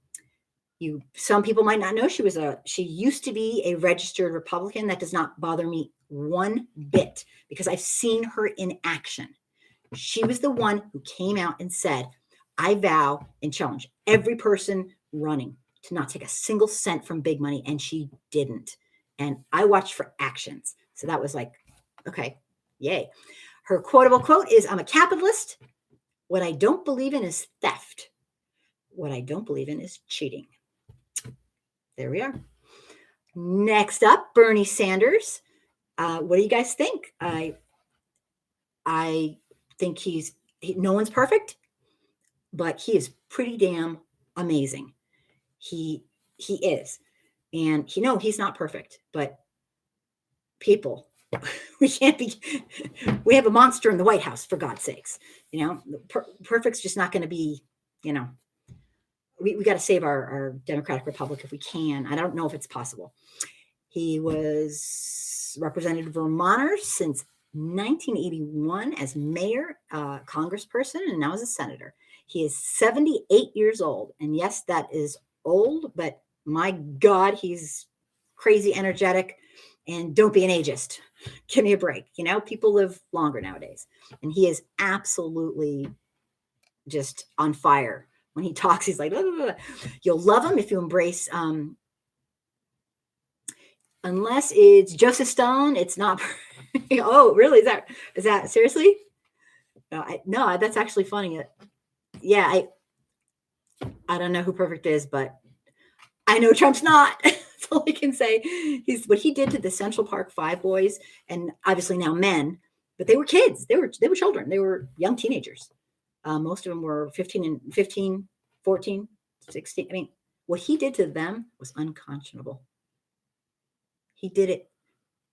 people might not know she used to be a registered Republican. That does not bother me one bit because I've seen her in action. She was the one who came out and said, I vow and challenge every person running to not take a single cent from big money. And she didn't. And I watched for actions. So that was like, okay, yay. Her quotable quote is, I'm a capitalist. What I don't believe in is theft. What I don't believe in is cheating. There we are. Next up, Bernie Sanders. What do you guys think? I think no one's perfect, but he is pretty damn amazing. He is. And he's not perfect, but people, we have a monster in the White House, for God's sakes. Perfect's just not going to be, we got to save our democratic republic if we can. I don't know if it's possible. He was representative Vermonter since 1981 as mayor, congressperson, and now as a senator. He is 78 years old. And yes, that is old, but my God, he's crazy energetic. And don't be an ageist. Give me a break. People live longer nowadays. And he is absolutely just on fire. When he talks, he's like, blah, blah, blah. You'll love him if you embrace, unless it's Joseph Stalin, it's not. Oh, really? Is that seriously? No, that's actually funny. Yeah, I don't know who perfect is, but I know Trump's not. That's all I can say. What he did to the Central Park Five boys, and obviously now men, but they were kids. They were children. They were young teenagers. Most of them were 15, 14, 16. I mean, what he did to them was unconscionable. He did it.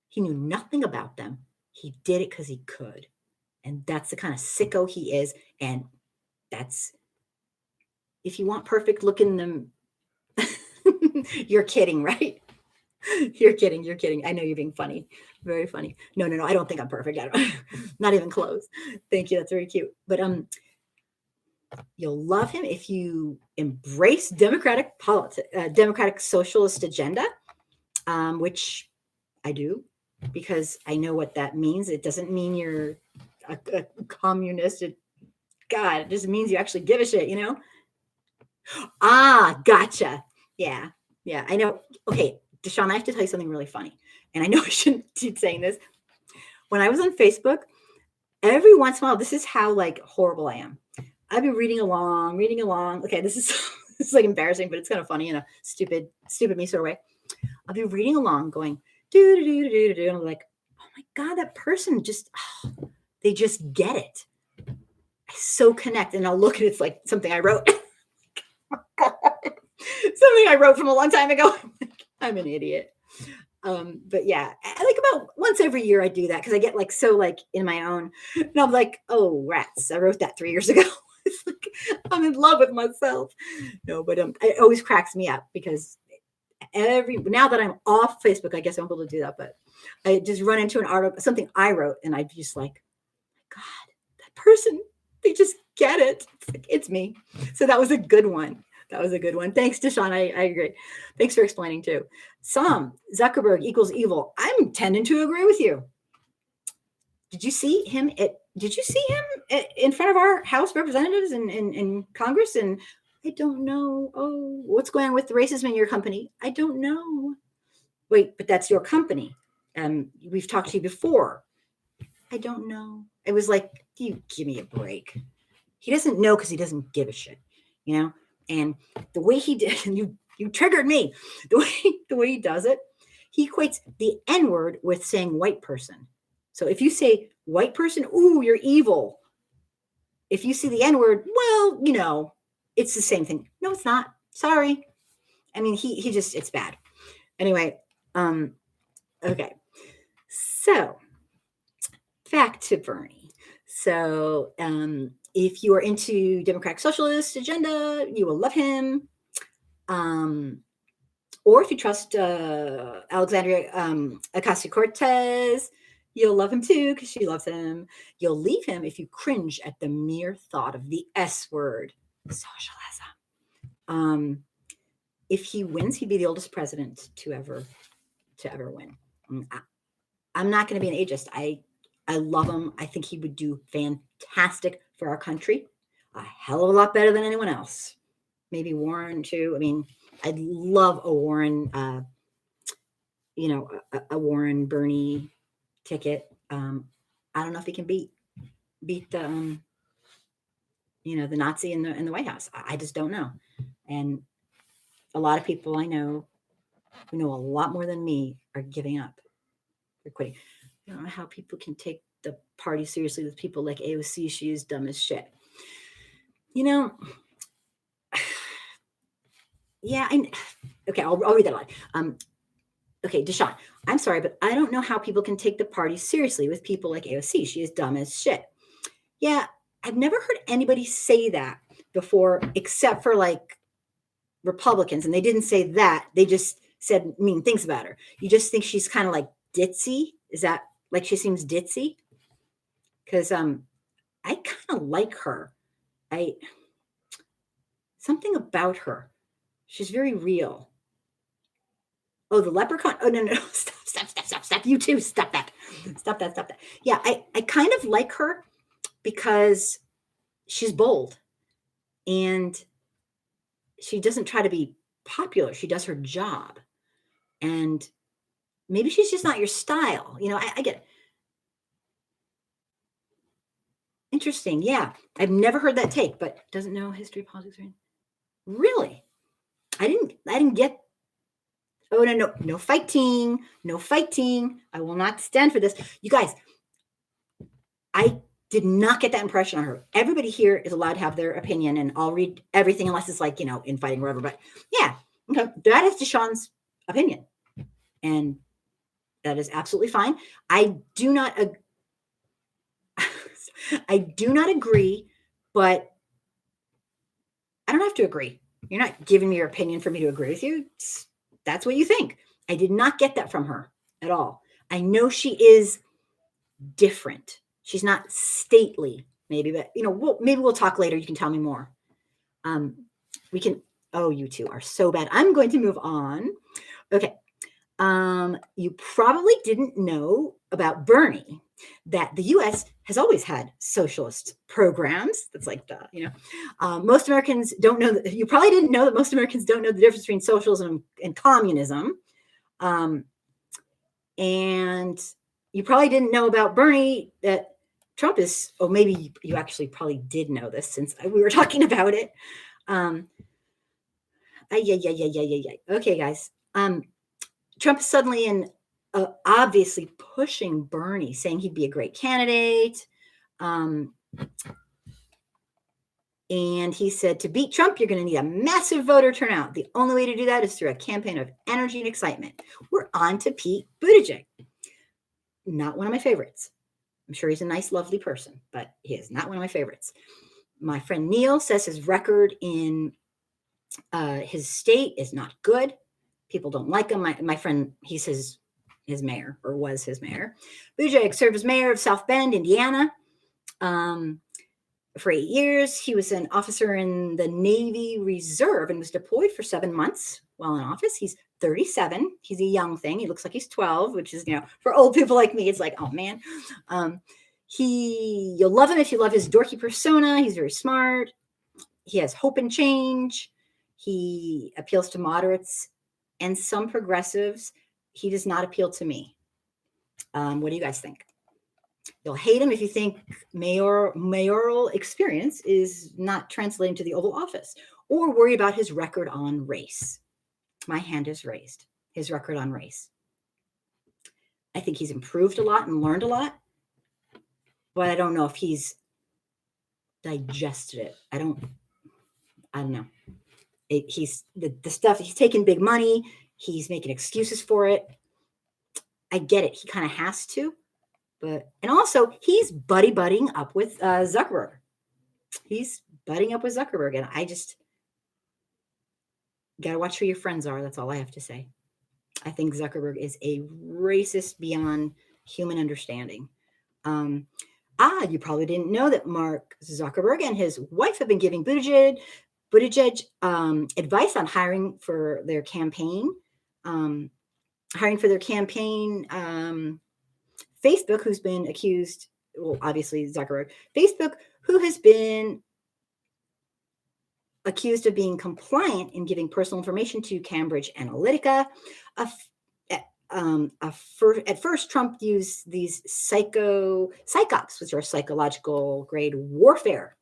He knew nothing about them. He did it because he could. And that's the kind of sicko he is. And that's, if you want perfect, look in them. You're kidding, right? You're kidding. You're kidding. I know you're being funny. Very funny. No, I don't think I'm perfect. I don't, not even close. Thank you. That's very cute. But you'll love him if you embrace democratic politics, democratic socialist agenda, which I do, because I know what that means. It doesn't mean you're a communist. God, it just means you actually give a shit, you know? Ah, gotcha. Yeah, I know. Okay, Deshaun, I have to tell you something really funny. And I know I shouldn't keep saying this. When I was on Facebook, every once in a while, this is how like horrible I am. I've been reading along. Okay, this is like embarrassing, but it's kind of funny in a stupid me sort of way. I'll be reading along, going do do do do do, and I'm like, oh my God, that person just they just get it. I so connect, and I'll look at it's like something I wrote. Something I wrote from a long time ago. I'm an idiot. But yeah, I like about once every year I do that because I get like so like in my own, and I'm like, oh rats, I wrote that 3 years ago. It's like I'm in love with myself. No, but it always cracks me up because now that I'm off Facebook, I guess I'm able to do that. But I just run into an article, something I wrote, and I just like, God, that person, they just get it. It's like, it's me. So that was a good one. Thanks, Deshaun. I agree. Thanks for explaining too. Zuckerberg equals evil. I'm tending to agree with you. Did you see him in front of our House representatives in Congress? And I don't know. Oh, what's going on with the racism in your company? I don't know. Wait, but that's your company. We've talked to you before. I don't know. It was like, you give me a break. He doesn't know because he doesn't give a shit, you know? And the way he did, you triggered me. The way he does it, he equates the N-word with saying white person. So if you say white person, ooh, you're evil. If you see the N-word, well, you know, it's the same thing. No, it's not. Sorry. I mean, he just, it's bad. Anyway, okay. So back to Bernie. So if you are into Democratic Socialist agenda, you will love him. Or if you trust Alexandria Ocasio-Cortez, you'll love him too because she loves him. You'll leave him if you cringe at the mere thought of the S word, socialism. If he wins, he'd be the oldest president to ever win. I'm not going to be an ageist. I love him. I think he would do fantastic for our country. A hell of a lot better than anyone else. Maybe Warren too. I mean, I'd love a Warren, a Warren Bernie ticket. I don't know if he can beat the, the Nazi in the White House. I just don't know. And a lot of people I know who know a lot more than me are giving up. They're quitting. I don't know how people can take the party seriously with people like AOC. She is dumb as shit. Yeah, okay, I'll read that line. Okay, Deshaun, I'm sorry, but I don't know how people can take the party seriously with people like AOC. She is dumb as shit. Yeah, I've never heard anybody say that before, except for like Republicans, and they didn't say that. They just said mean things about her. You just think she's kind of like ditzy? Is that like she seems ditzy? Because I kind of like her. Something about her. She's very real. Oh, the leprechaun. Oh, no. Stop. You too. Stop that. Yeah, I kind of like her because she's bold and she doesn't try to be popular. She does her job. And maybe she's just not your style. I get it. Interesting. Yeah. I've never heard that take, but doesn't know history, politics, or anything. Really? I didn't get. Oh, no fighting. I will not stand for this. You guys, I did not get that impression on her. Everybody here is allowed to have their opinion, and I'll read everything unless it's like, infighting or whatever. But yeah, okay, that is Deshaun's opinion. And that is absolutely fine. I do not agree, but I don't have to agree. You're not giving me your opinion for me to agree with you. That's what you think. I did not get that from her at all. I know she is different. She's not stately, maybe, but maybe we'll talk later. You can tell me more. We can. Oh, you two are so bad. I'm going to move on. Okay. You probably didn't know about Bernie, that the U.S. has always had socialist programs. That's like most Americans don't know that. You probably didn't know that most Americans don't know the difference between socialism and communism. And you probably didn't know about Bernie, that Trump is, maybe you actually probably did know this since we were talking about it. Okay, guys. Trump is suddenly obviously pushing Bernie, saying he'd be a great candidate. And he said, to beat Trump, you're going to need a massive voter turnout. The only way to do that is through a campaign of energy and excitement. We're on to Pete Buttigieg. Not one of my favorites. I'm sure he's a nice, lovely person, but he is not one of my favorites. My friend Neil says his record in his state is not good. People don't like him. My friend, he's his mayor, or was his mayor. Buttigieg served as mayor of South Bend, Indiana, for 8 years. He was an officer in the Navy Reserve and was deployed for 7 months while in office. He's 37. He's a young thing. He looks like he's 12, which is, for old people like me, it's like, oh man. You'll love him if you love his dorky persona. He's very smart. He has hope and change. He appeals to moderates and some progressives. He does not appeal to me. What do you guys think? You'll hate him if you think mayoral experience is not translating to the Oval Office, or worry about his record on race. My hand is raised. His record on race. I think he's improved a lot and learned a lot, but I don't know if he's digested it. I don't know. He's the stuff, he's taking big money. He's making excuses for it. I get it. He kind of has to, and also he's budding up with Zuckerberg. He's budding up with Zuckerberg. And I just got to watch who your friends are. That's all I have to say. I think Zuckerberg is a racist beyond human understanding. You probably didn't know that Mark Zuckerberg and his wife have been giving Buttigieg advice on hiring for their campaign. Facebook, who's been accused, well, obviously Zuckerberg, Facebook, who has been accused of being compliant in giving personal information to Cambridge Analytica. At first, Trump used these psyops, which are psychological grade warfare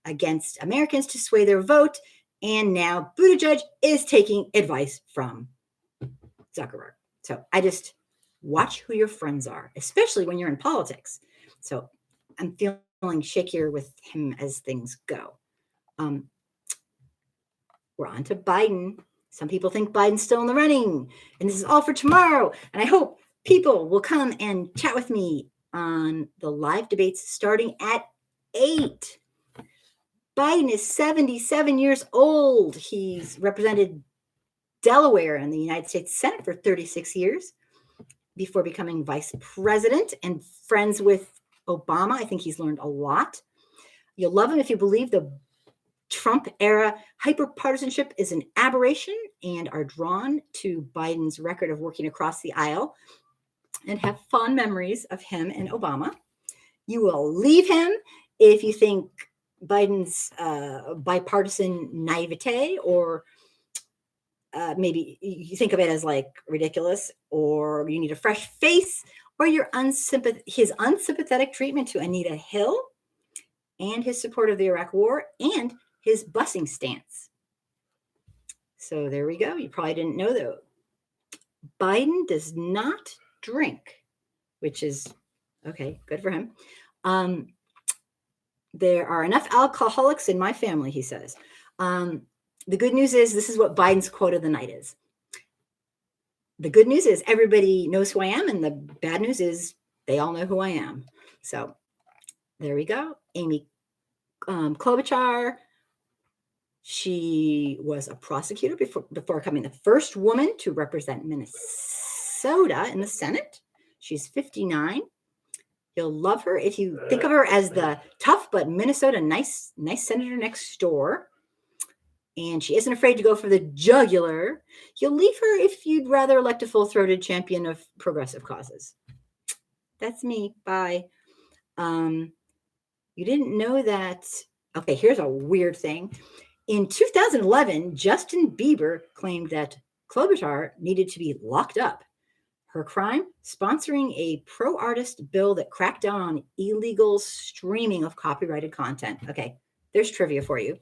against Americans to sway their vote. And now Buttigieg is taking advice from Zuckerberg. So I just watch who your friends are, especially when you're in politics. So I'm feeling shakier with him as things go. We're on to Biden. Some people think Biden's still in the running, and this is all for tomorrow. And I hope people will come and chat with me on the live debates starting at 8. Biden is 77 years old. He's represented Delaware in the United States Senate for 36 years before becoming vice president and friends with Obama. I think he's learned a lot. You'll love him if you believe the Trump era hyperpartisanship is an aberration and are drawn to Biden's record of working across the aisle and have fond memories of him and Obama. You will leave him if you think Biden's bipartisan naivete, or maybe you think of it as like ridiculous, or you need a fresh face, or his unsympathetic treatment to Anita Hill and his support of the Iraq War and his busing stance. So there we go. You probably didn't know though. Biden does not drink, which is okay, good for him. There are enough alcoholics in my family, he says. The good news is, this is what Biden's quote of the night is. The good news is everybody knows who I am, and the bad news is they all know who I am. So there we go. Amy Klobuchar, She was a prosecutor before becoming the first woman to represent Minnesota in the Senate. She's 59. You'll love her if you think of her as the tough but Minnesota nice senator next door. And she isn't afraid to go for the jugular. You'll leave her if you'd rather elect a full-throated champion of progressive causes. That's me. Bye. You didn't know that. Okay, here's a weird thing. In 2011, Justin Bieber claimed that Klobuchar needed to be locked up. Her crime? Sponsoring a pro-artist bill that cracked down on illegal streaming of copyrighted content. Okay, there's trivia for you.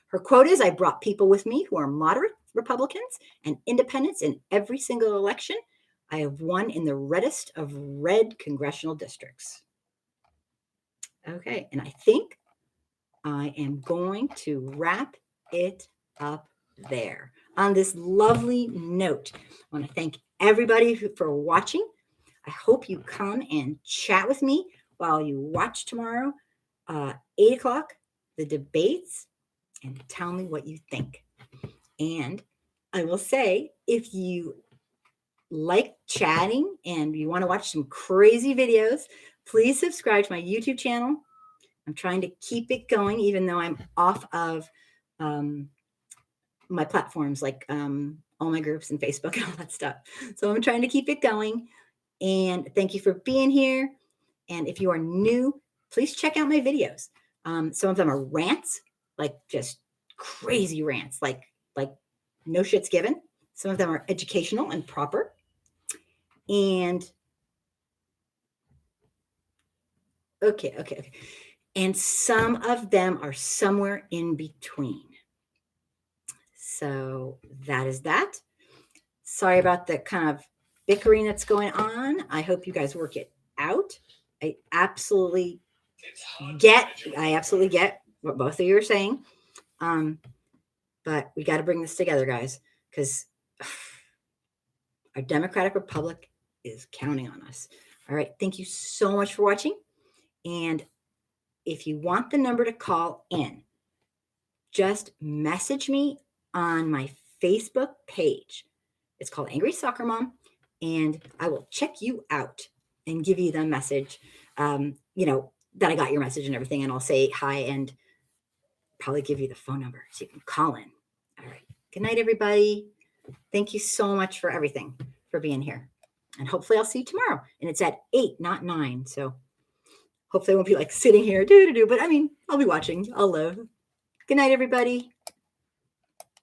Her quote is, I brought people with me who are moderate Republicans and independents in every single election. I have won in the reddest of red congressional districts. Okay, and I think I am going to wrap it up there. On this lovely note, I want to thank everybody for watching. I hope you come and chat with me while you watch tomorrow, 8 o'clock, the debates, and tell me what you think. And I will say, if you like chatting and you want to watch some crazy videos, please subscribe to my YouTube channel. I'm trying to keep it going, even though I'm off of my platforms like all my groups and Facebook and all that stuff. So I'm trying to keep it going. And thank you for being here. And if you are new, please check out my videos. Some of them are rants, like just crazy rants, like no shit's given. Some of them are educational and proper. And okay. And some of them are somewhere in between. So that is that. Sorry about the kind of bickering that's going on. I hope you guys work it out. I absolutely get what both of you are saying. But we got to bring this together, guys, because our Democratic Republic is counting on us. All right. Thank you so much for watching. And if you want the number to call in, just message me on my Facebook page. It's called Angry Soccer Mom, and I will check you out and give you the message, that I got your message and everything, and I'll say hi and probably give you the phone number so you can call in. All right. Good night, everybody. Thank you so much for everything, for being here. And hopefully I'll see you tomorrow. And it's at 8, not 9. So hopefully I won't be like sitting here, but I mean, I'll be watching. I'll live. Good night, everybody.